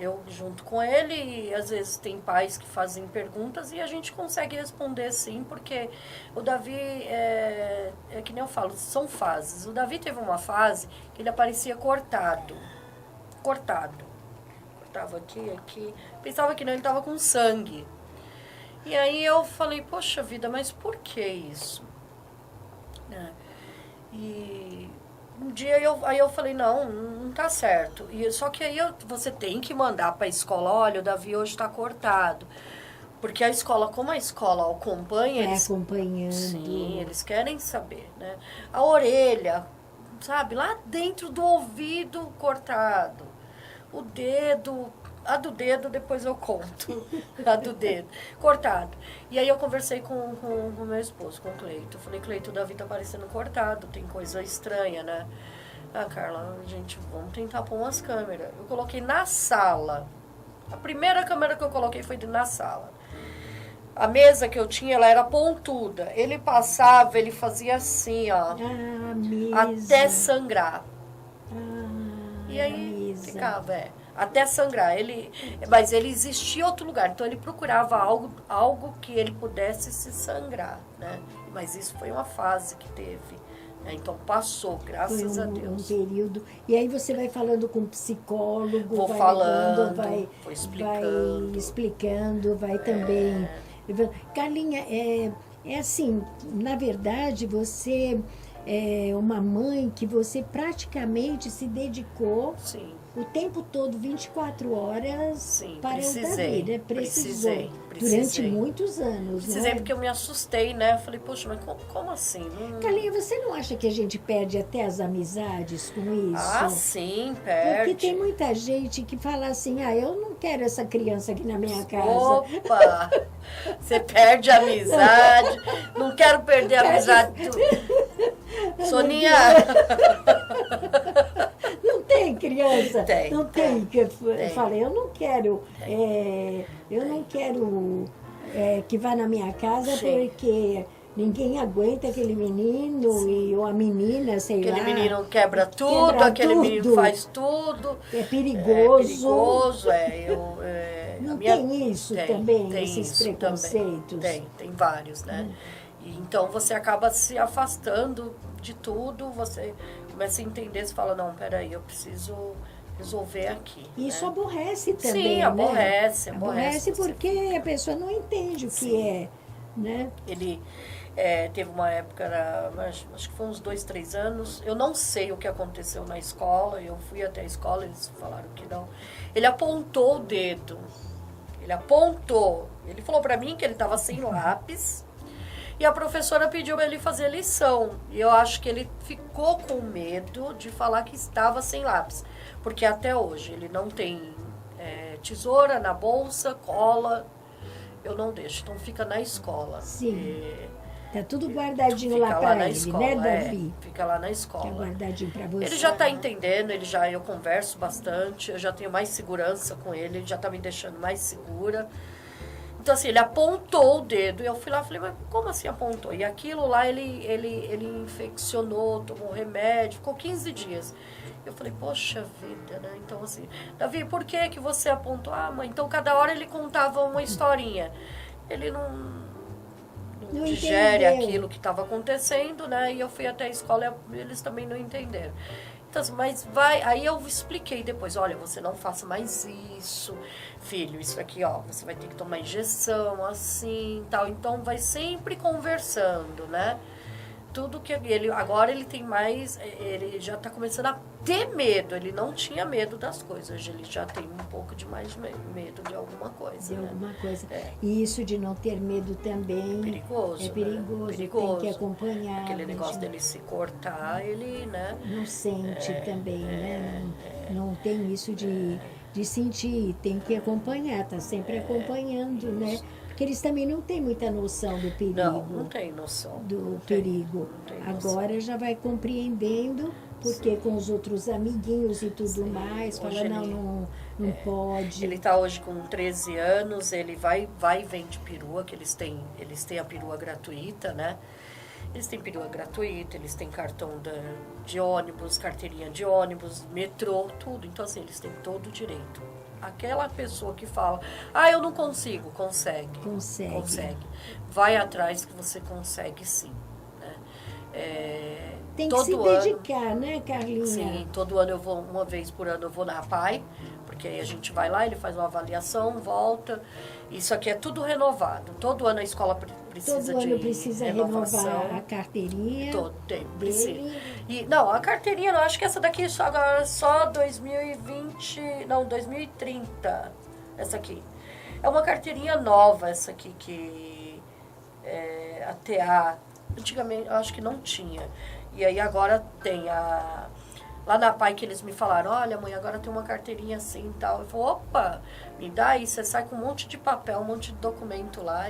eu junto com ele, e às vezes tem pais que fazem perguntas e a gente consegue responder sim, porque o Davi, é que nem eu falo, são fases. O Davi teve uma fase que ele aparecia cortado. Cortava aqui, pensava que não, ele estava com sangue. E aí eu falei, poxa vida, mas por que isso? E um dia eu falei, não tá certo. Só que aí você tem que mandar para a escola, olha, o Davi hoje está cortado. Porque a escola, como a escola acompanha, Vai acompanhando. sim, eles querem saber, né? A orelha, sabe, lá dentro do ouvido cortado. O dedo, a do dedo depois eu conto, a do dedo, cortado. E aí eu conversei com o meu esposo, com o Cleito. Falei, Cleito, o Davi tá parecendo cortado, tem coisa estranha, né? Ah, Carla, gente, vamos tentar pôr umas câmeras. Eu coloquei na sala. A primeira câmera que eu coloquei foi na sala. A mesa que eu tinha, ela era pontuda. Ele passava, ele fazia assim, ó. Ah, mesa. Até sangrar. Ah, E aí mesa. ficava, até sangrar. Mas ele existia em outro lugar. Então ele procurava algo que ele pudesse se sangrar, né? Mas isso foi uma fase que teve. Né? Então passou, graças a Deus. Um período. E aí você vai falando com o psicólogo, Vou vai falando, levando, vai explicando, vai também. Carlinha, é assim, na verdade, você é uma mãe que você praticamente se dedicou Sim. o tempo todo, 24 horas, Sim, para o Davi, né? Precisei. Durante muitos anos, Precisei né? porque eu me assustei, né? Falei, poxa, mas como assim? Carlinha, você não acha que a gente perde até as amizades com isso? Ah, sim, perde. Porque tem muita gente que fala assim, eu não quero essa criança aqui na minha casa. Opa! Você perde a amizade. Não quero perder a amizade. Soninha! Não tem criança? Tem, não tem. tem. Eu falei, eu não quero, não quero que vá na minha casa Sim. porque ninguém aguenta aquele menino ou a menina, sei lá. Aquele menino quebra tudo, aquele menino faz tudo. É perigoso. É perigoso, Não tem isso também, tem esses isso preconceitos? Também. Tem vários, né? E então você acaba se afastando de tudo, você começa a entender, você fala, não, peraí, eu preciso resolver aqui. Isso né? aborrece também, Sim, aborrece, né? aborrece. Porque a pessoa não entende o que é, né? Ele teve uma época, acho que foi uns 2, 3 anos, eu não sei o que aconteceu na escola, eu fui até a escola, eles falaram que não. Ele apontou o dedo, ele falou pra mim que ele estava sem lápis, e a professora pediu para ele fazer lição. E eu acho que ele ficou com medo de falar que estava sem lápis. Porque até hoje ele não tem tesoura na bolsa, cola. Eu não deixo. Então fica na escola. Sim. Tá tudo guardadinho lá para ele, escola, né, Davi? Fica lá na escola. Tá guardadinho para você. Ele já tá entendendo, eu converso bastante, eu já tenho mais segurança com ele já tá me deixando mais segura. Então, assim, ele apontou o dedo. E eu fui lá e falei, mas como assim apontou? E aquilo lá, ele infeccionou, tomou remédio, ficou 15 dias. Eu falei, poxa vida, né? Então, assim, Davi, por que você apontou? Ah, mãe, então cada hora ele contava uma historinha. Ele não digere aquilo que estava acontecendo, né? E eu fui até a escola e eles também não entenderam. Então, mas aí eu expliquei depois, olha, você não faça mais isso, filho, isso aqui, ó, você vai ter que tomar injeção, assim, tal. Então, vai sempre conversando, né? Tudo que agora ele tem mais, ele já está começando a ter medo, ele não tinha medo das coisas, hoje ele já tem um pouco de mais medo de alguma coisa. De né? alguma coisa. E isso de não ter medo também perigoso, é perigoso, né? Perigoso. Tem que acompanhar. Aquele negócio dele se cortar, ele, né? Não sente também, né? Não tem isso de sentir, tem que acompanhar, tá sempre acompanhando, né? Porque eles também não têm muita noção do perigo. Não tem noção. Do perigo. Agora já vai compreendendo, porque com os outros amiguinhos e tudo mais, fala, não pode. Ele está hoje com 13 anos, ele vai e vem de perua, que eles têm a perua gratuita, né? Eles têm perua gratuita, eles têm cartão de ônibus, carteirinha de ônibus, metrô, tudo. Então, assim, eles têm todo o direito. Aquela pessoa que fala, eu não consigo, consegue. Vai atrás que você consegue sim. Né? Tem que se dedicar, né, Carlinha? Sim, todo ano eu vou, uma vez por ano eu vou na APAE, porque aí a gente vai lá, ele faz uma avaliação, volta. Isso aqui é tudo renovado. Todo ano a escola precisa todo de ano precisa renovar a carteirinha. Todo tempo precisa. E, não, a carteirinha, não, acho que essa daqui agora só 2020, não, 2030. Essa aqui. É uma carteirinha nova essa aqui, que a TA, antigamente eu acho que não tinha. E aí agora tem lá na PAI que eles me falaram, olha mãe, agora tem uma carteirinha assim e tal. Eu falei, opa, me dá aí, você sai com um monte de papel, um monte de documento lá,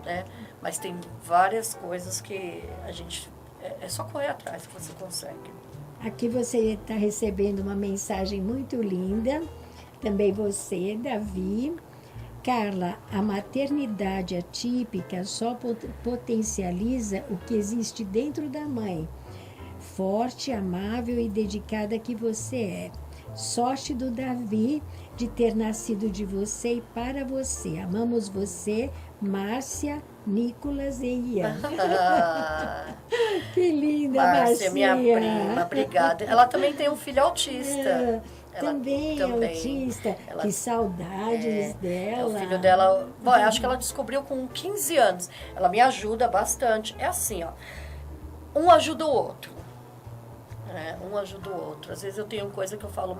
né? Mas tem várias coisas que a gente, é só correr atrás que você consegue. Aqui você está recebendo uma mensagem muito linda, também você, Davi. Carla, a maternidade atípica só potencializa o que existe dentro da mãe. Forte, amável e dedicada que você é. Sorte do Davi de ter nascido de você e para você. Amamos você, Márcia, Nicolas e Ian. Que linda, Márcia. Minha prima, obrigada. Ela também tem um filho autista. Também autista. Que saudades dela. O filho dela, bom, eu acho que ela descobriu com 15 anos. Ela me ajuda bastante. É assim, ó. Um ajuda o outro. Um ajuda o outro. Às vezes eu tenho coisa que eu falo,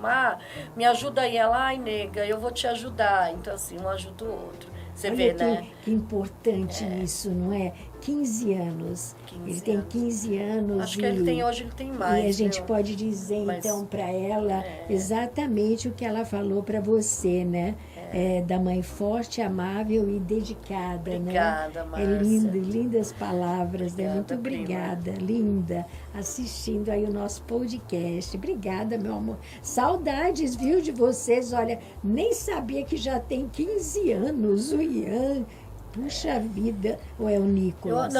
me ajuda aí. Ela, ai, nega, eu vou te ajudar. Então, assim, um ajuda o outro. Você vê, né? Que importante isso, não é? 15 anos. Ele tem 15 anos. Acho que hoje ele tem mais. E a gente pode dizer, então, para ela exatamente o que ela falou para você, né? Da mãe forte, amável e dedicada, obrigada, né? Márcia. Lindas palavras, né? Muito obrigada, prima. Linda, assistindo aí o nosso podcast. Obrigada, meu amor. Saudades, viu, de vocês. Olha, nem sabia que já tem 15 anos o Ian. Puxa vida, ou é o Nicolas?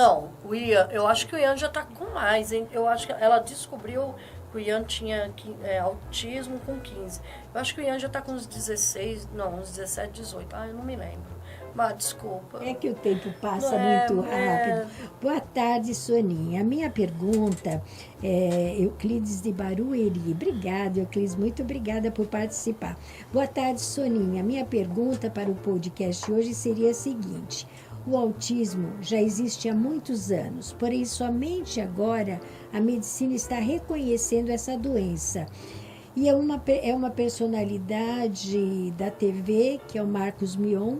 O Ian, eu acho que o Ian já está com mais, hein? Eu acho que ela descobriu que o Ian tinha autismo com 15. Eu acho que o Ian já está com uns 16, uns 17, 18. Eu não me lembro. Mas desculpa. É que o tempo passa muito rápido. Boa tarde, Soninha. A minha pergunta é Euclides de Barueri. Obrigada, Euclides. Muito obrigada por participar. Boa tarde, Soninha. A minha pergunta para o podcast hoje seria a seguinte. O autismo já existe há muitos anos, porém somente agora a medicina está reconhecendo essa doença. E é uma personalidade da TV, que é o Marcos Mion,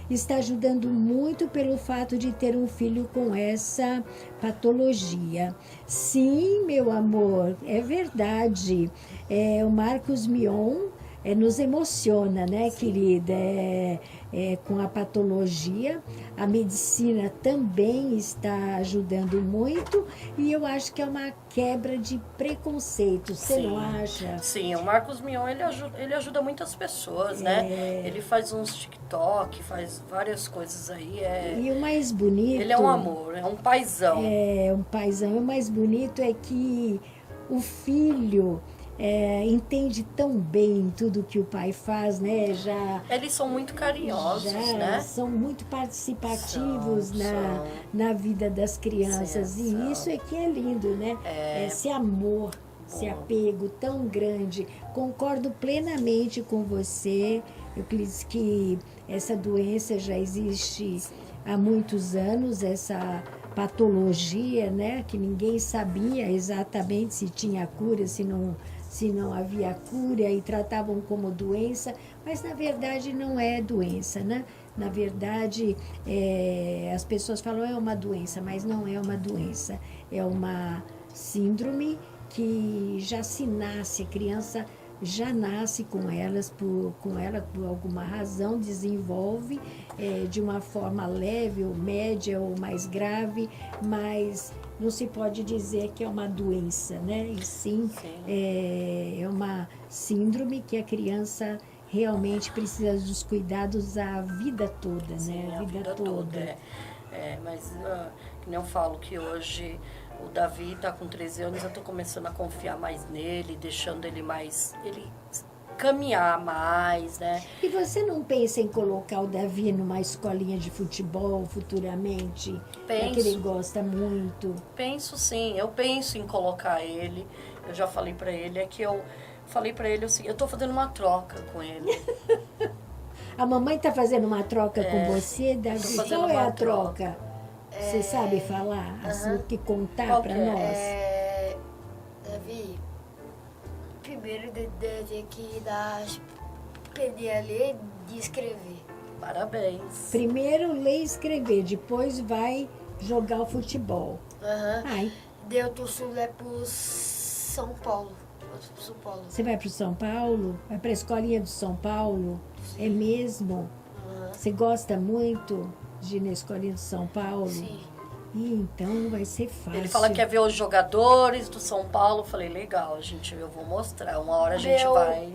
está ajudando muito pelo fato de ter um filho com essa patologia. Sim, meu amor, é verdade. O Marcos Mion nos emociona, né, querida? Com a patologia, a medicina também está ajudando muito e eu acho que é uma quebra de preconceito, você não acha? Sim, o Marcos Mion, ele ajuda muitas pessoas, né? Ele faz uns TikTok, faz várias coisas aí. E o mais bonito... Ele é um amor, é um paizão. Um paizão. E o mais bonito é que o filho... entende tão bem tudo que o pai faz, né? Eles são muito carinhosos, né? São muito participativos na vida das crianças. E isso é que é lindo, né? Esse amor, esse apego tão grande. Concordo plenamente com você, Euclides, que essa doença já existe há muitos anos, essa patologia, né? Que ninguém sabia exatamente se tinha cura, se não havia cura e tratavam como doença, mas na verdade não é doença, né? Na verdade, as pessoas falam é uma doença, mas não é uma doença. É uma síndrome que já se nasce, a criança já nasce com ela por alguma razão, desenvolve de uma forma leve ou média ou mais grave, mas não se pode dizer que é uma doença, né? E sim. É uma síndrome que a criança realmente precisa dos cuidados a vida toda, né? A vida toda. Mas que nem eu falo que hoje o Davi está com 13 anos, eu estou começando a confiar mais nele, deixando ele caminhar mais, né? E você não pensa em colocar o Davi numa escolinha de futebol futuramente? Penso. Que ele gosta muito. Penso sim, eu penso em colocar ele. Eu já falei para ele, eu estou fazendo uma troca com ele. A mamãe está fazendo uma troca com você, Davi? Qual é a troca? Você sabe falar? Assim, o que contar para nós? Davi, primeiro tem que aprender a ler e escrever. Parabéns. Primeiro ler e escrever, depois vai jogar o futebol. Aham. Ai, Daí eu torço pro São Paulo. Eu torço pro São Paulo. você vai para o São Paulo? Vai para a escolinha do São Paulo? É mesmo? Você gosta muito de ir na escolinha do São Paulo? Sim. Ih, então vai ser fácil. Ele fala que quer ver os jogadores do São Paulo. Eu falei, legal, eu vou mostrar. Uma hora a gente vai.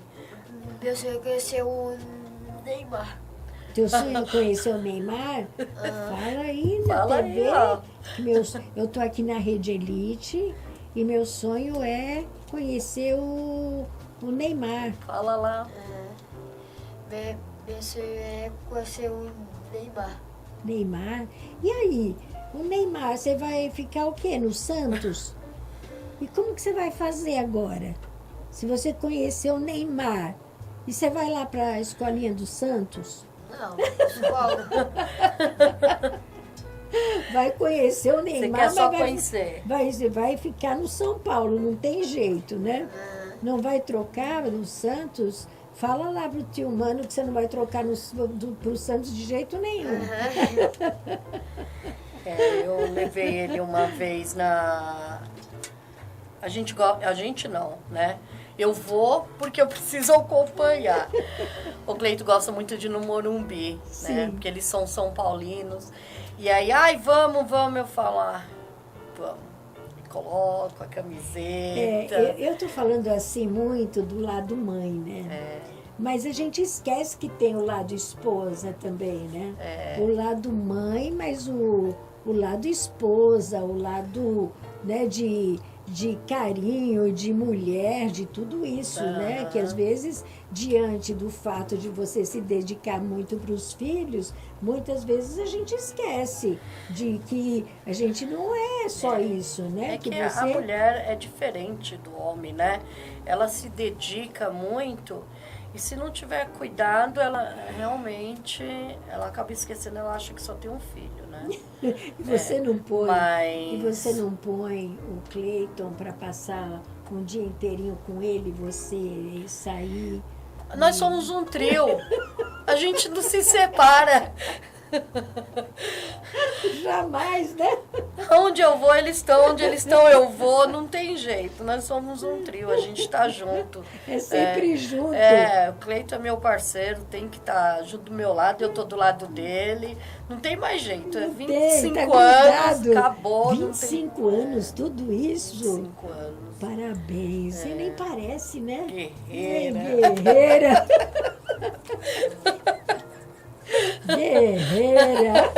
Meu sonho é conhecer o Neymar. Teu sonho é conhecer o Neymar? Fala aí na Fala TV. aí, ó. Eu tô aqui na Rede Elite e meu sonho é conhecer o Neymar. Fala lá. Meu sonho é conhecer o Neymar. Neymar. E aí, o Neymar, você vai ficar o quê? No Santos? E como que você vai fazer agora? Se você conhecer o Neymar, e você vai lá para a escolinha do Santos? Não, São Paulo. Vai conhecer o Você Neymar, quer só mas conhecer. vai ficar no São Paulo, não tem jeito, né? Não vai trocar no Santos? Fala lá pro tio Mano que você não vai trocar pro Santos de jeito nenhum. Eu levei ele uma vez na... A gente não, né? Eu vou porque eu preciso acompanhar. O Cleito gosta muito de ir no Morumbi, né? Sim. Porque eles são São Paulinos. E aí, ai, vamos, eu falo, vamos. E coloco a camiseta. Eu tô falando assim muito do lado mãe, né? Mas a gente esquece que tem o lado esposa também, né? O lado mãe, mas o lado esposa, o lado, né, de carinho, de mulher, de tudo isso, né? Que às vezes, diante do fato de você se dedicar muito para os filhos, muitas vezes a gente esquece de que a gente não é só isso, né? É que a mulher é diferente do homem, né? Ela se dedica muito e se não tiver cuidado, ela realmente, ela acaba esquecendo, ela acha que só tem um filho, né? E você não põe, mas- e você não põe o Cleiton para passar um dia inteirinho com ele, você sair. Nós somos um trio. A gente não se separa. Jamais, né? Onde eu vou, eles estão. Onde eles estão, eu vou. Não tem jeito. Nós somos um trio. A gente tá junto. É sempre junto. O Cleiton é meu parceiro. Tem que estar junto do meu lado. Eu tô do lado dele. Não tem mais jeito. É 25 tá anos. grudado. Acabou. 25 anos, tudo isso. 25 anos. Parabéns. Você nem parece, né? Guerreira. Guerreira. Guerreira.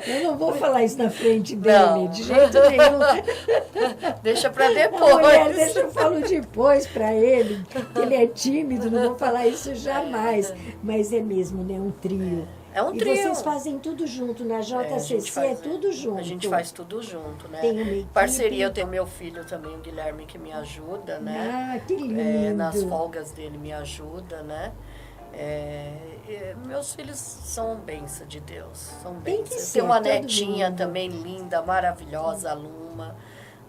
Eu não vou falar isso na frente dele, Não. de jeito nenhum. Deixa pra A depois. mulher, deixa eu falo depois pra ele, que ele é tímido, não vou falar isso jamais. Mas é mesmo, né? Um trio. É um E trio. vocês fazem tudo junto, na A gente JCC faz, tudo junto. A gente faz tudo junto, né? Tem uma equipe. Parceria, eu tenho meu filho também, o Guilherme, que me ajuda, né? Ah, que lindo. Nas folgas dele me ajuda, né? Meus filhos são bênção de Deus, são Tem que bênção. ser, Tem uma todo netinha mundo. também linda, maravilhosa, a Luma,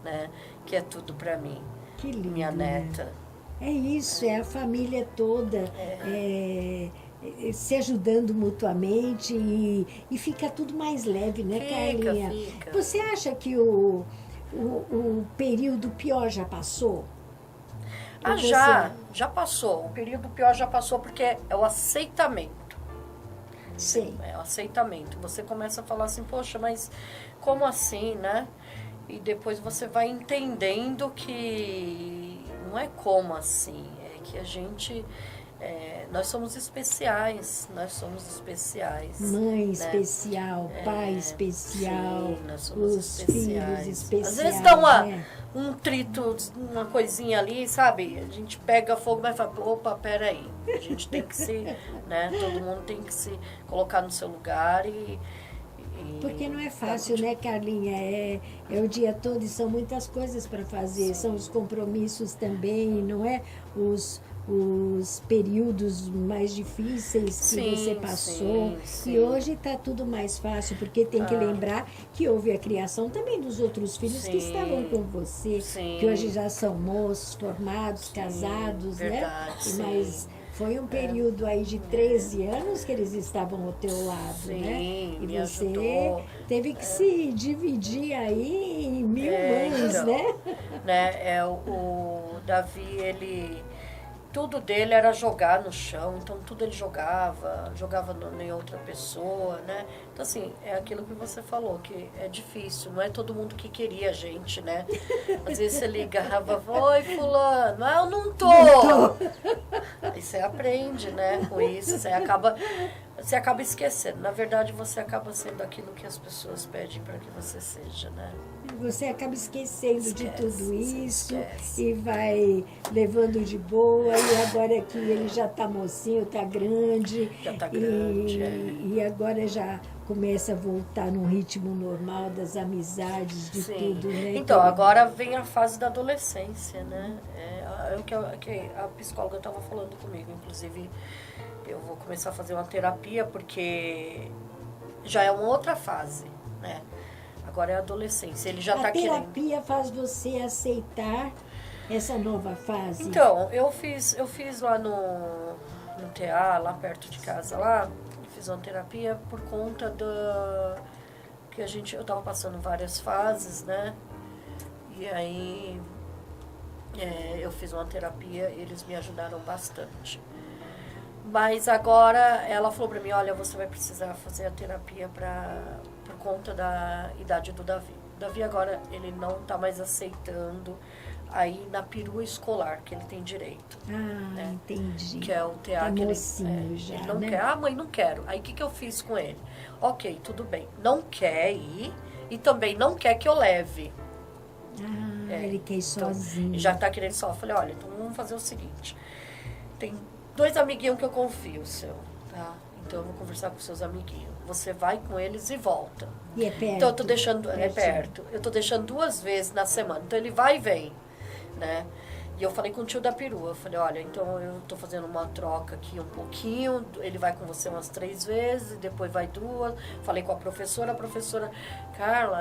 né? Que é tudo pra mim, Que lindo, minha né? neta. É isso, é a família toda se ajudando mutuamente e fica tudo mais leve, né, Carlinha? Fica. Você acha que o período pior já passou? Ou você- Já passou. O período pior já passou porque é o aceitamento. Sim. É o aceitamento. Você começa a falar assim, poxa, mas como assim, né? E depois você vai entendendo que não é como assim. É que a gente... nós somos especiais. Mãe né? especial, pai especial, Sim, nós somos os especiais. filhos especiais. Às vezes dá né? um trito, uma coisinha ali, sabe? A gente pega fogo e vai falar, opa, peraí. A gente tem que se, né? Todo mundo tem que se colocar no seu lugar e Porque não é fácil, né, Carlinha? É o dia todo e são muitas coisas para fazer. São os compromissos também, não é? Os períodos mais difíceis que Sim, você passou. sim. E hoje está tudo mais fácil, porque tem que lembrar que houve a criação também dos outros filhos que Sim. estavam com você, Sim. que hoje já são moços, formados, casados, verdade, né? sim. Mas Foi um período aí de 13 anos que eles estavam ao teu lado, Sim, né? E me você ajudou. teve que se dividir aí em 1000 mães, Então, né? O Davi, ele... Tudo dele era jogar no chão, então tudo ele jogava em outra pessoa, né? Então, assim, é aquilo que você falou, que é difícil, não é todo mundo que queria a gente, né? Às vezes você ligava, oi, fulano, eu não tô! Aí você aprende, né, com isso, você acaba esquecendo. Na verdade, você acaba sendo aquilo que as pessoas pedem para que você seja, né? Você acaba esquecendo de tudo isso esquece. e vai levando de boa. E agora que ele já está mocinho, está grande. Já tá grande, e agora já começa a voltar num ritmo normal das amizades, de Sim. tudo, né? Então, agora vem a fase da adolescência, né? É o que a psicóloga estava falando comigo. Inclusive, eu vou começar a fazer uma terapia, porque já é uma outra fase, né? Agora é a adolescência. Ele já está querendo. A terapia faz você aceitar essa nova fase? Então, eu fiz lá no TA, lá perto de casa, lá, eu fiz uma terapia por conta que eu estava passando várias fases, né? E aí eu fiz uma terapia, eles me ajudaram bastante. Mas agora ela falou para mim, olha, você vai precisar fazer a terapia por conta da idade do Davi. O Davi agora, ele não está mais aceitando aí na perua escolar, que ele tem direito. Ah, entendi. Que é o TA Tá que mocinho já, ele não né? quer. Ah, mãe, não quero. Aí o que eu fiz com ele? Ok, tudo bem. Não quer ir e também não quer que eu leve. Ele quer ir Então, sozinho. já tá querendo só. Eu falei, olha, então vamos fazer o seguinte. Tem 2 amiguinhos que eu confio, seu, tá? Então eu vou conversar com seus amiguinhos. Você vai com eles e volta. E é perto? Então eu tô deixando, é Pertinho. perto. Eu tô deixando 2 vezes na semana. Então ele vai e vem, né? E eu falei com o tio da perua, eu falei, olha, então eu tô fazendo uma troca aqui um pouquinho, ele vai com você umas 3 vezes, depois vai 2. Falei com a professora, Carla,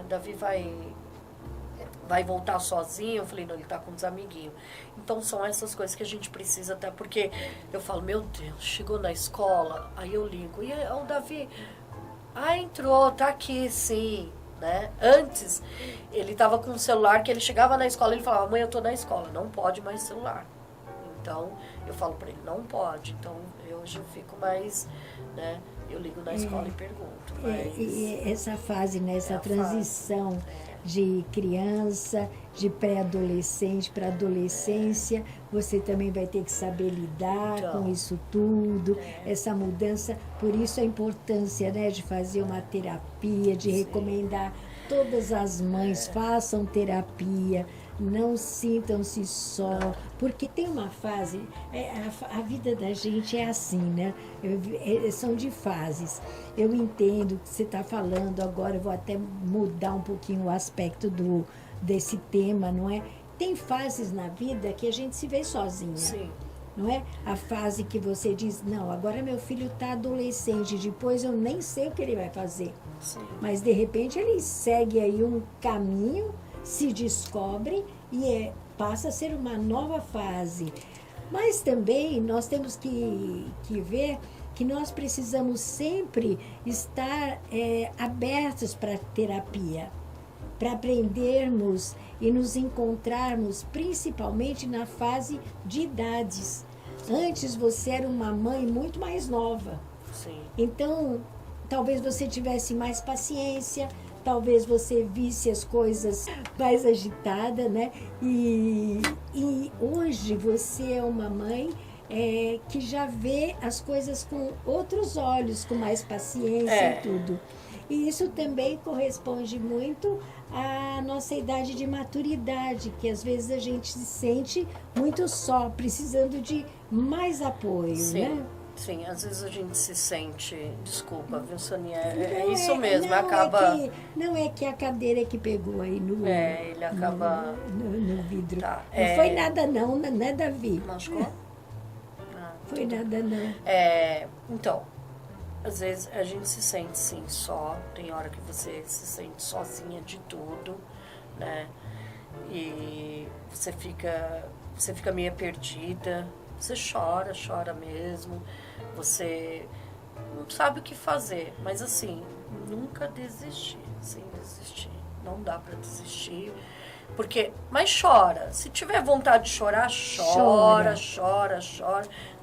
Davi vai voltar sozinho? Eu falei, não, ele tá com os amiguinhos. Então são essas coisas que a gente precisa, até porque eu falo, meu Deus, chegou na escola, aí eu ligo, e aí, o Davi, entrou, tá aqui, sim, né? Antes, ele tava com o celular, que ele chegava na escola, ele falava, mãe, eu tô na escola, não pode mais celular. Então, eu falo pra ele, não pode. Então, hoje eu fico mais, né? Eu ligo na escola e pergunto. Mas E essa fase, né, essa a transição de criança, de pré-adolescente para adolescência, você também vai ter que saber lidar Então, com isso tudo, essa mudança. Por isso a importância, né, de fazer uma terapia, de recomendar todas as mães façam terapia, não sintam-se só, porque tem uma fase, a vida da gente é assim, né? São de fases. Eu entendo o que você está falando agora, eu vou até mudar um pouquinho o aspecto desse tema, não é? Tem fases na vida que a gente se vê sozinha. sim. Não é? A fase que você diz, não, agora meu filho está adolescente, depois eu nem sei o que ele vai fazer. Sim. Mas de repente ele segue aí um caminho, se descobre e passa a ser uma nova fase. Mas também nós temos que ver que nós precisamos sempre estar abertos para a terapia, para aprendermos e nos encontrarmos principalmente na fase de idades. Antes você era uma mãe muito mais nova. Sim. Então, talvez você tivesse mais paciência, talvez você visse as coisas mais agitada, né? E hoje você é uma mãe que já vê as coisas com outros olhos, com mais paciência e tudo. E isso também corresponde muito à nossa idade de maturidade, que às vezes a gente se sente muito só, precisando de mais apoio, né? Sim, às vezes a gente se sente, desculpa, viu, Sonia? Não Isso mesmo, não acaba... não é que a cadeira que pegou aí ele acaba... no vidro. Tá, Não foi nada não, né, Davi? Machucou? Foi nada não. Então, às vezes a gente se sente, sim, só. Tem hora que você se sente sozinha de tudo, né? E você fica meio perdida. Você chora, chora mesmo, você não sabe o que fazer, mas assim, nunca desistir, sem desistir. Não dá para desistir, mas chora. Se tiver vontade de chorar, chora.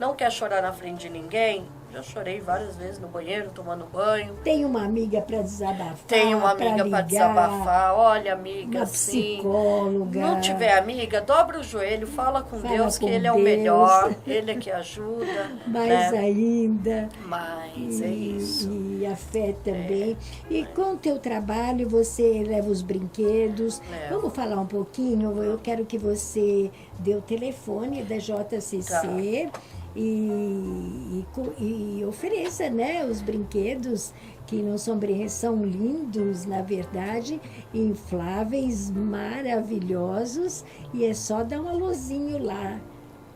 Não quer chorar na frente de ninguém? Já chorei várias vezes no banheiro, tomando banho. Tem uma amiga para desabafar. Tem uma amiga para desabafar. Olha, amiga, uma assim. psicóloga. Não tiver amiga, dobra o joelho, fala com Deus, que Ele é o melhor, Ele é que ajuda. Mais né? ainda. Mas é isso. E a fé também. E com o teu trabalho, você leva os brinquedos. Levo. Vamos falar um pouquinho? Eu quero que você dê o telefone da JCC. Tá. E ofereça, né, os brinquedos que não são são lindos, na verdade, infláveis, maravilhosos, e é só dar um alôzinho lá.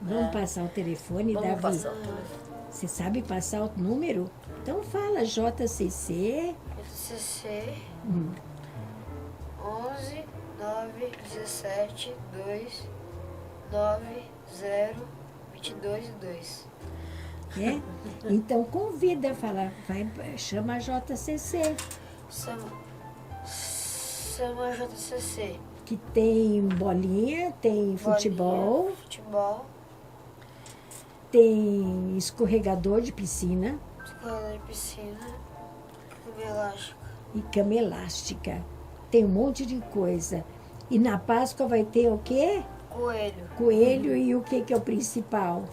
Vamos passar o telefone, Vamos Davi? passar o telefone. Você sabe passar o número? Então fala, JCC. CC 11 9 17 2 9 0 22 2. É? Então convida a falar, chama a JCC, Chama a JCC. que tem bolinha, tem futebol, tem escorregador de piscina Escola de piscina. Cama elástica. e cama elástica. Tem um monte de coisa. E na Páscoa vai ter o quê? Coelho. Coelho e o que é o principal?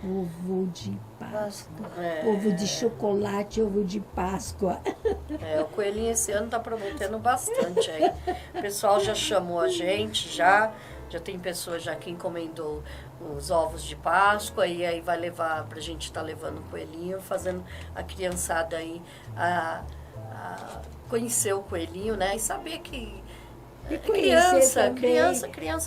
Ovo de Páscoa. Ovo de chocolate, ovo de Páscoa. O coelhinho esse ano tá prometendo bastante aí. O pessoal já chamou a gente, já tem pessoa já que encomendou os ovos de Páscoa e aí vai levar, pra gente estar levando o coelhinho, fazendo a criançada aí a conhecer o coelhinho, né? E saber que criança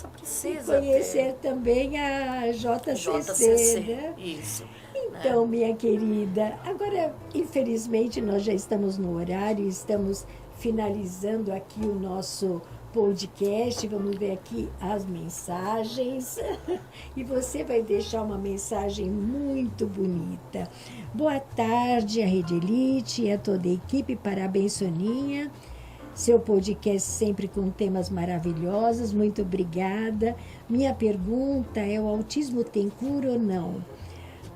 precisa conhecer também a JCC, né? Isso. Então, minha querida, agora, infelizmente, nós já estamos no horário, estamos finalizando aqui o nosso podcast. Vamos ver aqui as mensagens. E você vai deixar uma mensagem muito bonita. Boa tarde, a Rede Elite e a toda a equipe. Parabéns, Soninha. Seu podcast sempre com temas maravilhosos. Muito obrigada. Minha pergunta é: o autismo tem cura ou não?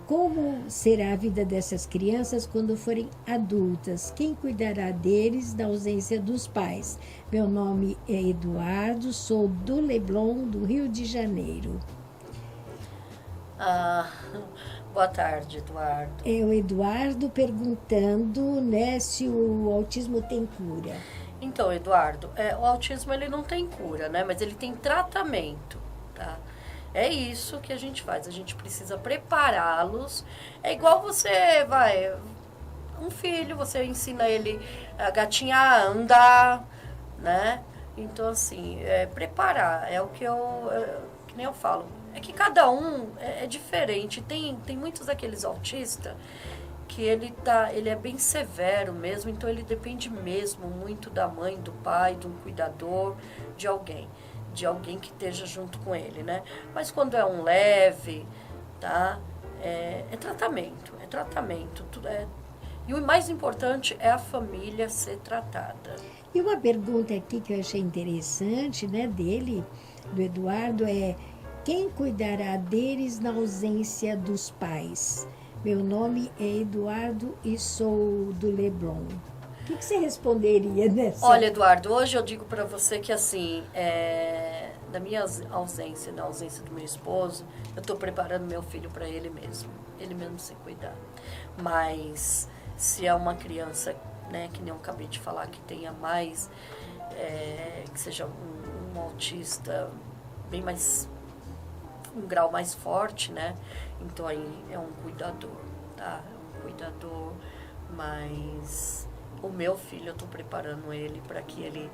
Como será a vida dessas crianças quando forem adultas? Quem cuidará deles na ausência dos pais? Meu nome é Eduardo, sou do Leblon, do Rio de Janeiro. Boa tarde, Eduardo. É o Eduardo perguntando, né, se o autismo tem cura. Então, Eduardo, o autismo ele não tem cura, né? Mas ele tem tratamento, tá? É isso que a gente faz, a gente precisa prepará-los. É igual um filho, você ensina ele a gatinhar, a andar, né? Então, assim, preparar, é o que que nem eu falo. É que cada um é diferente. Tem muitos daqueles autistas que ele é bem severo mesmo, então ele depende mesmo muito da mãe, do pai, de um cuidador, de alguém que esteja junto com ele, né? Mas quando é um leve, tá? É tratamento. E o mais importante é a família ser tratada. E uma pergunta aqui que eu achei interessante, né, do Eduardo, é: quem cuidará deles na ausência dos pais? Meu nome é Eduardo e sou do Leblon. O que você responderia nessa? Olha, Eduardo, hoje eu digo para você que, assim, na minha ausência, na ausência do meu esposo, eu estou preparando meu filho para ele mesmo se cuidar. Mas se é uma criança, né, que nem eu acabei de falar, que tenha mais, que seja um autista bem mais, um grau mais forte, né? Então aí é um cuidador, tá? É um cuidador, mas o meu filho, eu estou preparando ele para que ele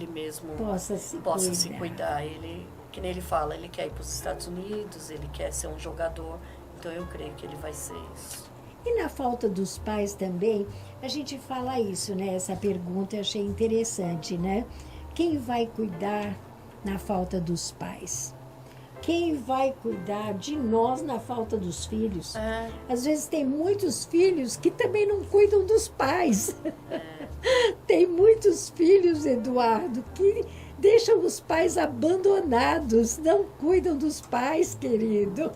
mesmo possa se cuidar. Ele, que nem ele fala, ele quer ir para os Estados Unidos, ele quer ser um jogador, então eu creio que ele vai ser isso. E na falta dos pais também, a gente fala isso, né? Essa pergunta eu achei interessante, né? Quem vai cuidar na falta dos pais? quem vai cuidar de nós na falta dos filhos? É. Às vezes tem muitos filhos que também não cuidam dos pais. Tem muitos filhos, Eduardo, que deixam os pais abandonados, não cuidam dos pais, querido.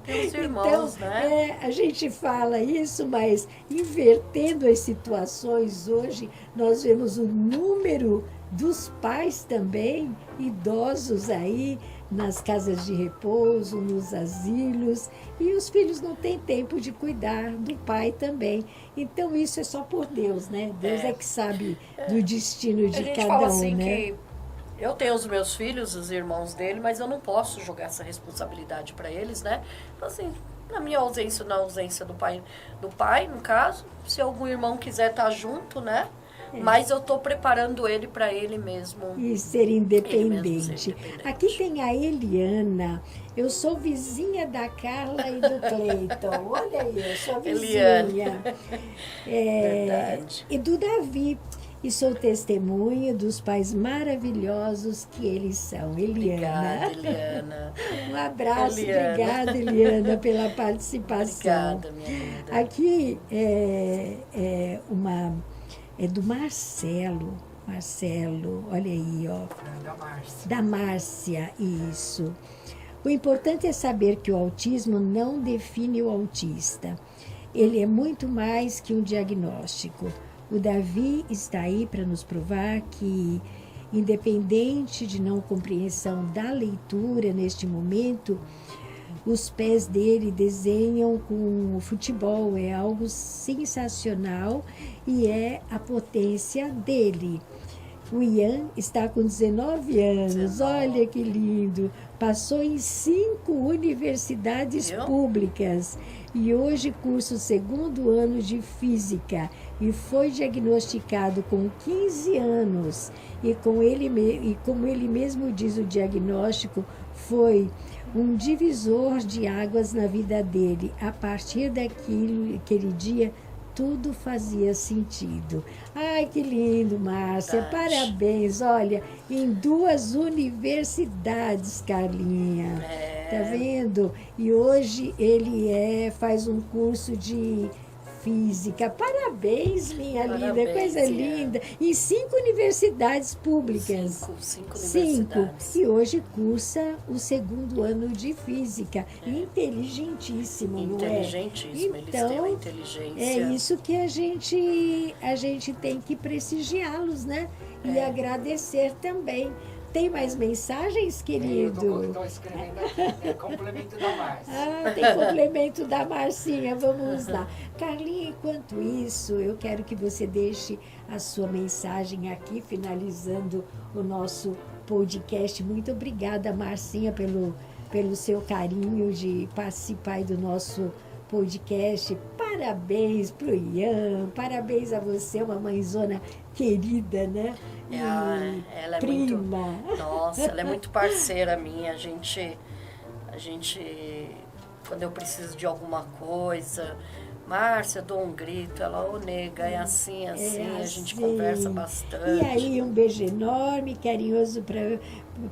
Tem os irmãos, Então, né? a gente fala isso, mas invertendo as situações hoje, nós vemos o número dos pais também, idosos aí, nas casas de repouso, nos asilos, e os filhos não têm tempo de cuidar do pai também. Então, isso é só por Deus, né? Deus é que sabe do destino A de gente cada fala um, assim né? que eu tenho os meus filhos, os irmãos dele, mas eu não posso jogar essa responsabilidade para eles, né? Então, assim, na minha ausência, na ausência do pai, no caso, se algum irmão quiser estar junto, né? Mas eu estou preparando ele para ele mesmo. E ser independente. Ser independente. Aqui tem a Eliana. Eu sou vizinha da Carla e do Cleiton. Olha aí, eu sou vizinha. Eliana. Verdade. E do Davi. E sou testemunha dos pais maravilhosos que eles são. Eliana. Obrigada, Eliana. Um abraço, Eliana. obrigada, Eliana, pela participação. Obrigada, minha linda. Aqui é do Marcelo. Marcelo, olha aí, ó. Da Márcia, isso. O importante é saber que o autismo não define o autista. Ele é muito mais que um diagnóstico. O Davi está aí para nos provar que, independente de não compreensão da leitura neste momento, os pés dele desenham com o futebol. É algo sensacional e é a potência dele. O Ian está com 19 anos, olha que lindo. Passou em 5 universidades públicas e hoje cursa o 2º ano de Física e foi diagnosticado com 15 anos. E como ele mesmo diz, o diagnóstico foi um divisor de águas na vida dele. A partir daquele dia, tudo fazia sentido. Ai, que lindo, Márcia. Parabéns. Olha, em 2 universidades, Carlinha. Tá vendo? E hoje ele faz um curso de física. Parabéns, minha linda. Coisa linda. Em 5 universidades públicas. 5 5. universidades. E hoje cursa o 2º ano de física. Inteligentíssimo, não é? Inteligentíssimo. Eles têm uma inteligência. É isso que a gente tem que prestigiá-los, né? E agradecer também. Tem mais mensagens, querido? Estou escrevendo aqui, complemento da Márcia. Tem complemento da Marcinha, vamos lá. Carlinha, enquanto isso, eu quero que você deixe a sua mensagem aqui, finalizando o nosso podcast. Muito obrigada, Marcinha, pelo seu carinho de participar aí do nosso podcast. Parabéns pro Ian, parabéns a você, uma mãezona querida, né? Ela é prima. muito. Nossa, ela é muito parceira minha. A gente, quando eu preciso de alguma coisa, Márcia, dou um grito, ela, nega, é assim, a gente conversa bastante. E aí, um beijo enorme, carinhoso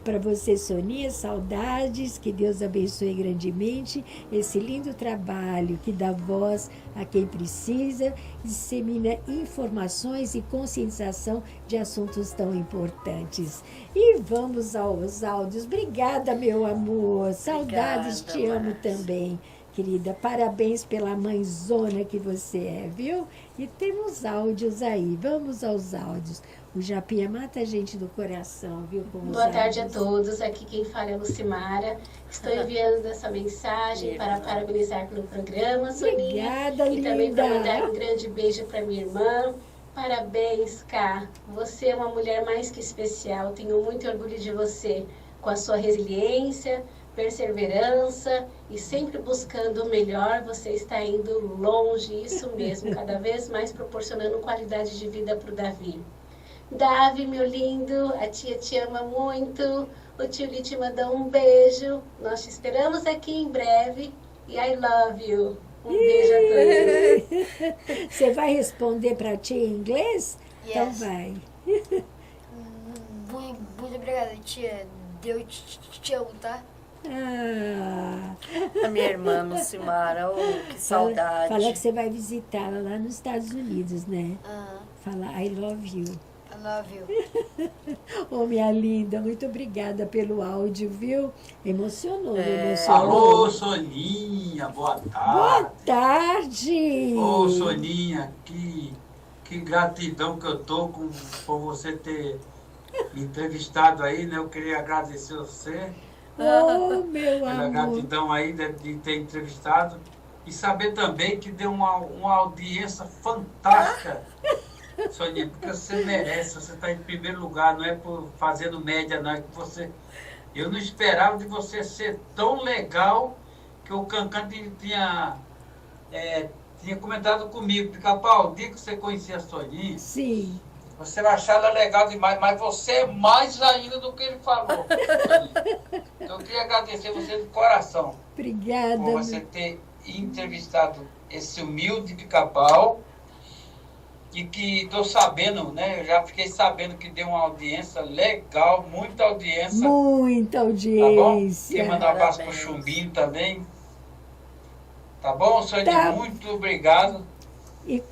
para você, Soninha, saudades, que Deus abençoe grandemente esse lindo trabalho que dá voz a quem precisa, dissemina informações e conscientização de assuntos tão importantes. E vamos aos áudios. Obrigada, meu amor, saudades, te amo também. Querida, parabéns pela mãezona que você é, viu? E temos áudios aí, vamos aos áudios. O Japinha mata a gente do coração, viu? Boa tarde a todos, aqui quem fala é Lucimara. Estou enviando essa mensagem para parabenizar pelo programa, Soninha. Obrigada, e também para linda. mandar um grande beijo para minha irmã. Parabéns, Ká. Você é uma mulher mais que especial. Tenho muito orgulho de você, com a sua resiliência, perseverança e sempre buscando o melhor. Você está indo longe, isso mesmo, cada vez mais proporcionando qualidade de vida para o Davi. Davi, meu lindo, a tia te ama muito, o tio Li te mandou um beijo, nós te esperamos aqui em breve e I love you. Um beijo a todos. Você vai responder para tia em inglês? Yes. Então vai. Muito obrigada, tia. Deus te amo, tá? Ah, A minha irmã Lucimara, que saudade. fala que você vai visitá-la lá nos Estados Unidos, né? Fala I love you. I love you. Ô, minha linda, muito obrigada pelo áudio, viu? Emocionou, Alô, Soninha, boa tarde. Boa tarde! Ô, Soninha, que gratidão que eu tô por você ter me entrevistado aí, né? Eu queria agradecer a você. Oh, meu pela amor! gratidão aí de ter entrevistado. E saber também que deu uma audiência fantástica, Soninha, porque você merece, você está em primeiro lugar, não é por fazendo média, não, é que você... Eu não esperava de você ser tão legal que o Cancan tinha comentado comigo, Pica-Pau, o dia que você conhecia a Soninha, sim, você vai achar ela legal demais, mas você é mais ainda do que ele falou. Então, eu queria agradecer você de coração. obrigada. Por você ter entrevistado esse humilde Pica-Pau e que estou sabendo, né? Eu já fiquei sabendo que deu uma audiência legal, muita audiência. Muita Tá bom? audiência. Queria mandar um abraço pro Chumbinho também. Tá bom, Sonia? Tá. Muito obrigado.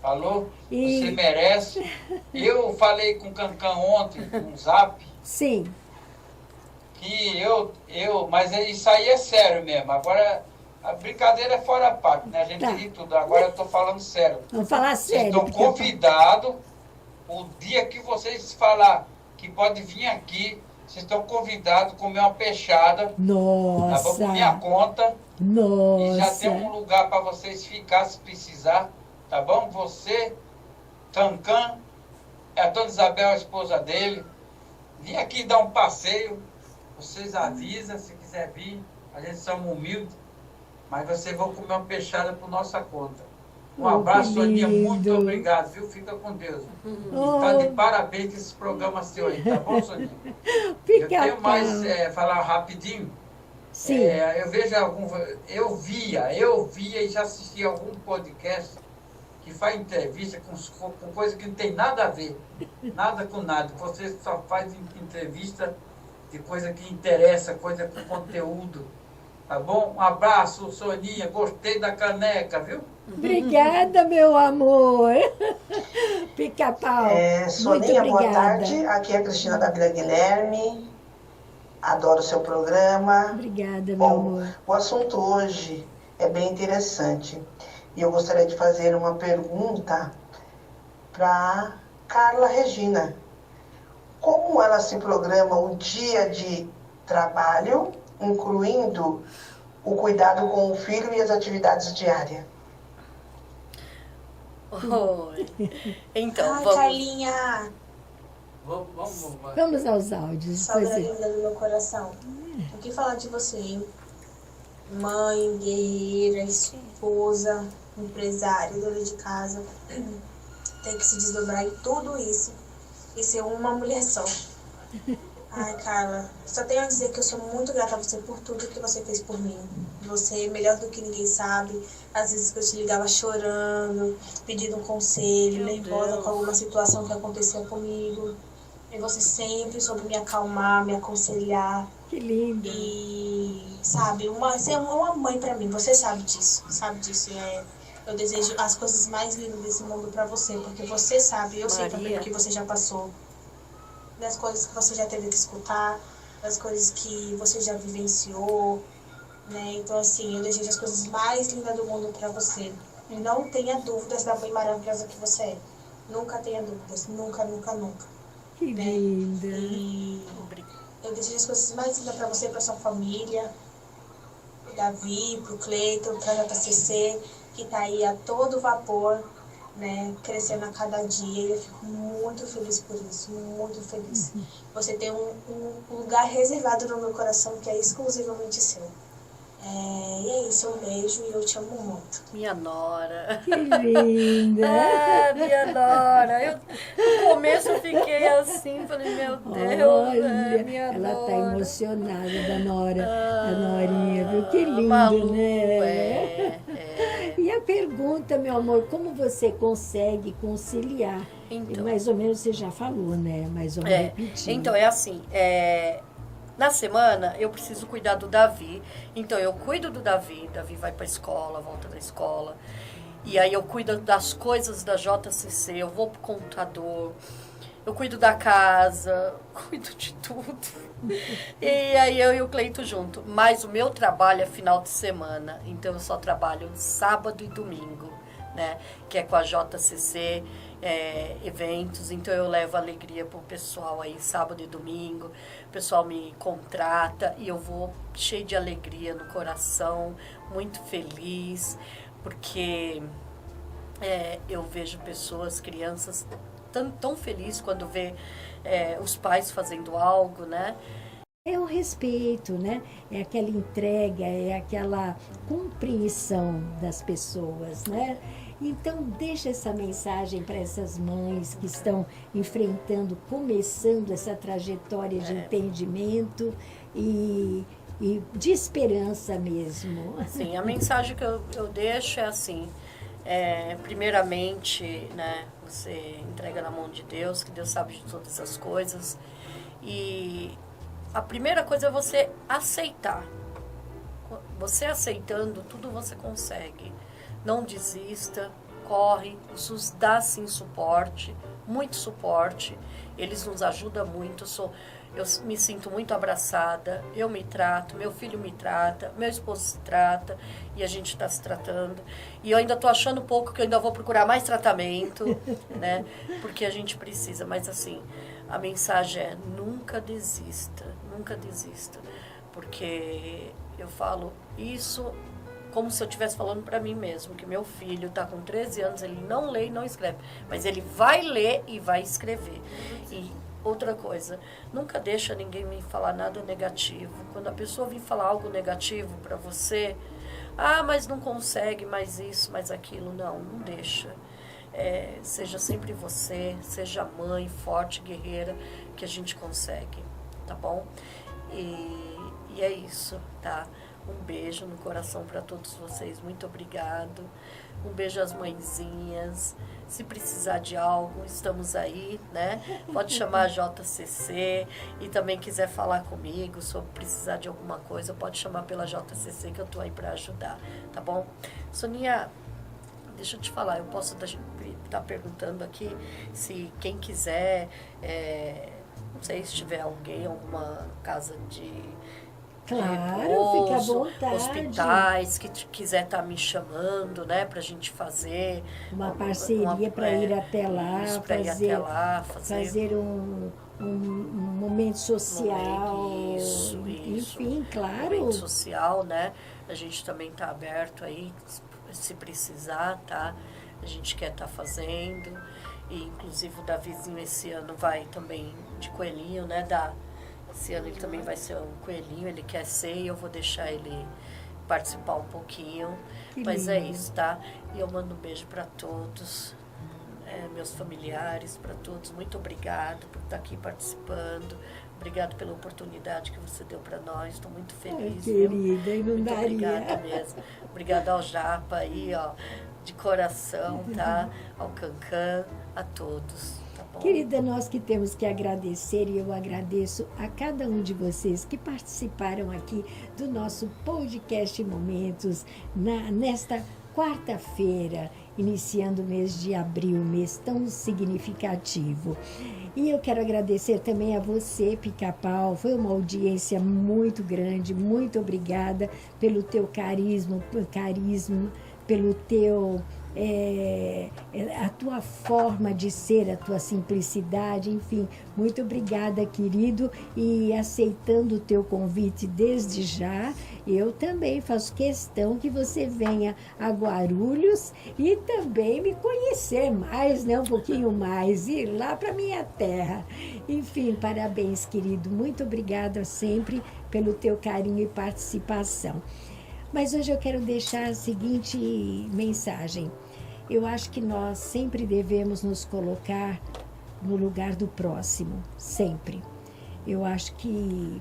Falou? Você merece. Eu falei com o Cancan ontem, no Zap. Sim. Que mas isso aí é sério mesmo. Agora, a brincadeira é fora a parte, né? A gente ri tudo. Agora eu tô falando sério. Vamos falar sério. Vocês estão convidados, o dia que vocês falar que pode vir aqui, vocês estão convidados a comer uma peixada. Nossa. Tá bom? Por minha conta. Nossa. E já tem um lugar para vocês ficar se precisar. Tá bom? Você, Cancan, a Dona Isabel, a esposa dele, vim aqui dar um passeio. Vocês avisam se quiser vir. A gente somos humildes. Mas vocês vão comer uma peixada por nossa conta. Um abraço, Soninha. Muito obrigado, viu? Fica com Deus. E tá de parabéns esse programa seu aí, tá bom, Soninha? Eu tenho mais falar rapidinho. Sim. Eu vejo eu via e já assisti algum podcast que faz entrevista com coisa que não tem nada a ver. Nada com nada. Você só faz entrevista de coisa que interessa, coisa com conteúdo. Tá bom? Um abraço, Soninha. Gostei da caneca, viu? Obrigada, meu amor. Pica-Pau. Soninha, boa tarde. Aqui é a Cristina da Vila Guilherme. Adoro o seu programa. Obrigada, meu amor. O assunto hoje é bem interessante. E eu gostaria de fazer uma pergunta para Carla Regina. Como ela se programa o dia de trabalho, incluindo o cuidado com o filho e as atividades diárias? Oi. Então, Ai, vamos... Carlinha. Vamos aos áudios. Saudade linda do meu coração. O que falar de você, hein? Mãe, guerreira, esposa, empresária, dona de casa. Tem que se desdobrar em tudo isso e ser uma mulher só. Ai, Carla, só tenho a dizer que eu sou muito grata a você por tudo que você fez por mim. Você é melhor do que ninguém sabe. Às vezes que eu te ligava chorando, pedindo um conselho, nervosa com alguma situação que acontecia comigo. E você sempre soube me acalmar, me aconselhar. Que lindo. E, sabe, você é uma mãe pra mim, você sabe disso. Eu desejo as coisas mais lindas desse mundo pra você, porque você sabe, eu sei também o que você já passou. Das coisas que você já teve que escutar, das coisas que você já vivenciou, né? Então, assim, eu desejo as coisas mais lindas do mundo pra você. E não tenha dúvidas da mãe maravilhosa que você é. Nunca tenha dúvidas, nunca, nunca, nunca. Que linda. E eu desejo as coisas mais lindas pra você, pra sua família, pro Davi, pro Cleiton, pra JCC, que tá aí a todo vapor, né, crescendo a cada dia, e eu fico muito feliz por isso, muito feliz. Você tem um lugar reservado no meu coração que é exclusivamente seu. E é isso, um beijo e eu te amo muito. Minha nora. Que linda. Minha nora. No começo eu fiquei assim, falei, meu Deus, Olha, minha ela nora. tá emocionada da Nora, da Norinha, viu? Que lindo, né? E a pergunta, meu amor, como você consegue conciliar? Então. Mais ou menos você já falou, né? Mas vamos repetir. Então, é assim, Na semana, eu preciso cuidar do Davi. Então, eu cuido do Davi. Davi vai para a escola, volta da escola. E aí, eu cuido das coisas da JCC. Eu vou pro computador. Eu cuido da casa. Cuido de tudo. E aí, eu e o Cleito junto. Mas o meu trabalho é final de semana. Então, eu só trabalho sábado e domingo, né? Que é com a JCC. Eventos, então eu levo alegria pro pessoal aí sábado e domingo, o pessoal me contrata e eu vou cheio de alegria no coração, muito feliz, porque eu vejo pessoas, crianças tão felizes quando vê os pais fazendo algo, né? É o respeito, né? É aquela entrega, é aquela compreensão das pessoas, né? Então, deixa essa mensagem para essas mães que estão enfrentando, começando essa trajetória de entendimento e de esperança mesmo. Sim, a mensagem que eu deixo é assim, primeiramente, né, você entrega na mão de Deus, que Deus sabe de todas as coisas, e a primeira coisa é você aceitar. Você aceitando, tudo você consegue. Não desista, corre, o SUS dá sim suporte, muito suporte, eles nos ajudam muito, eu me sinto muito abraçada, eu me trato, meu filho me trata, meu esposo se trata, e a gente está se tratando. E eu ainda estou achando pouco, que eu ainda vou procurar mais tratamento, né, porque a gente precisa, mas assim, a mensagem é nunca desista, porque eu falo isso como se eu estivesse falando para mim mesmo, que meu filho está com 13 anos, ele não lê e não escreve, mas ele vai ler e vai escrever. E outra coisa, nunca deixa ninguém me falar nada negativo. Quando a pessoa vir falar algo negativo para você, mas não consegue, mais isso, mais aquilo, não deixa. Seja sempre você, seja mãe, forte, guerreira, que a gente consegue, tá bom? E é isso, tá? Um beijo no coração para todos vocês, muito obrigado. Um beijo às mãezinhas. Se precisar de algo, estamos aí, né? Pode chamar a JCC e também quiser falar comigo sobre precisar de alguma coisa, pode chamar pela JCC que eu tô aí para ajudar, tá bom? Soninha, deixa eu te falar, eu posso estar perguntando aqui se quem quiser, não sei se tiver alguém, alguma casa de Claro, repouso, fica à vontade. Hospitais que quiser estar me chamando, né, pra gente fazer uma parceria para ir até lá, fazer um momento social. Isso. Enfim, claro. Momento social, né? A gente também tá aberto aí, se precisar, tá? A gente quer estar fazendo. E inclusive o Davizinho esse ano vai também de coelhinho, né? Esse ano ele também vai ser um coelhinho, ele quer ser e eu vou deixar ele participar um pouquinho. Mas é isso, tá? E eu mando um beijo para todos, meus familiares, para todos. Muito obrigado por estar aqui participando. Obrigado pela oportunidade que você deu para nós. Estou muito feliz. Querida, e não muito daria. obrigada mesmo. Obrigada ao Japa aí, ó, de coração, tá? Ao Cancan, a todos. Querida, nós que temos que agradecer, e eu agradeço a cada um de vocês que participaram aqui do nosso podcast Momentos, nesta quarta-feira, iniciando o mês de abril, mês tão significativo. E eu quero agradecer também a você, Pica-Pau, foi uma audiência muito grande, muito obrigada pelo teu carisma, pelo teu... a tua forma de ser, a tua simplicidade, enfim, muito obrigada, querido, e aceitando o teu convite desde já, eu também faço questão que você venha a Guarulhos e também me conhecer mais, né, um pouquinho mais, ir lá para minha terra. Enfim, parabéns, querido, muito obrigada sempre pelo teu carinho e participação. Mas hoje eu quero deixar a seguinte mensagem. Eu acho que nós sempre devemos nos colocar no lugar do próximo, sempre. Eu acho que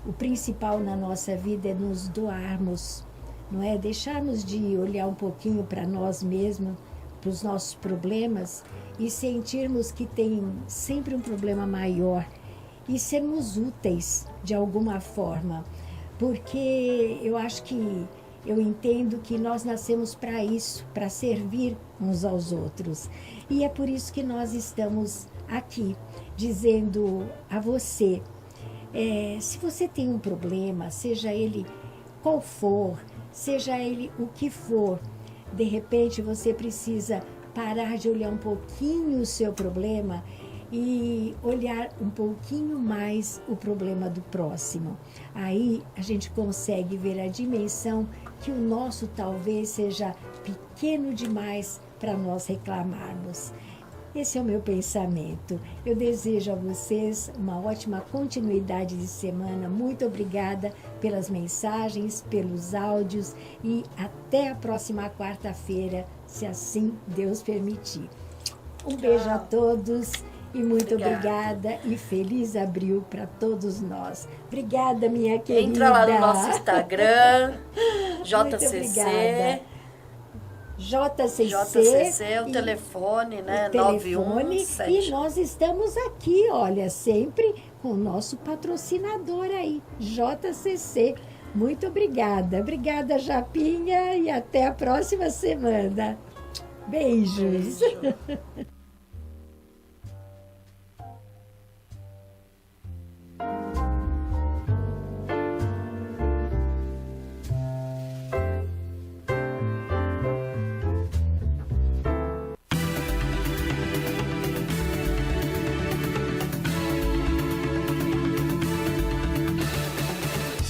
o principal na nossa vida é nos doarmos, não é? Deixarmos de olhar um pouquinho para nós mesmos, para os nossos problemas e sentirmos que tem sempre um problema maior e sermos úteis de alguma forma, porque eu entendo que nós nascemos para isso, para servir uns aos outros. E é por isso que nós estamos aqui, dizendo a você, se você tem um problema, seja ele qual for, seja ele o que for, de repente você precisa parar de olhar um pouquinho o seu problema e olhar um pouquinho mais o problema do próximo. Aí a gente consegue ver a dimensão que o nosso talvez seja pequeno demais para nós reclamarmos. Esse é o meu pensamento. Eu desejo a vocês uma ótima continuidade de semana. Muito obrigada pelas mensagens, pelos áudios e até a próxima quarta-feira, se assim Deus permitir. Um beijo a todos. E muito obrigada e feliz abril para todos nós. Obrigada, minha querida. Entra lá no nosso Instagram, JCC. JCC, o telefone, né? 9117. E nós estamos aqui, olha, sempre com o nosso patrocinador aí, JCC. Muito obrigada. Obrigada, Japinha, e até a próxima semana. Beijos. Beijo.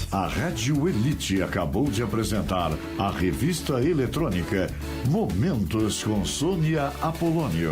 A Rádio Elite acabou de apresentar a revista eletrônica Momentos com Sônia Apolônio.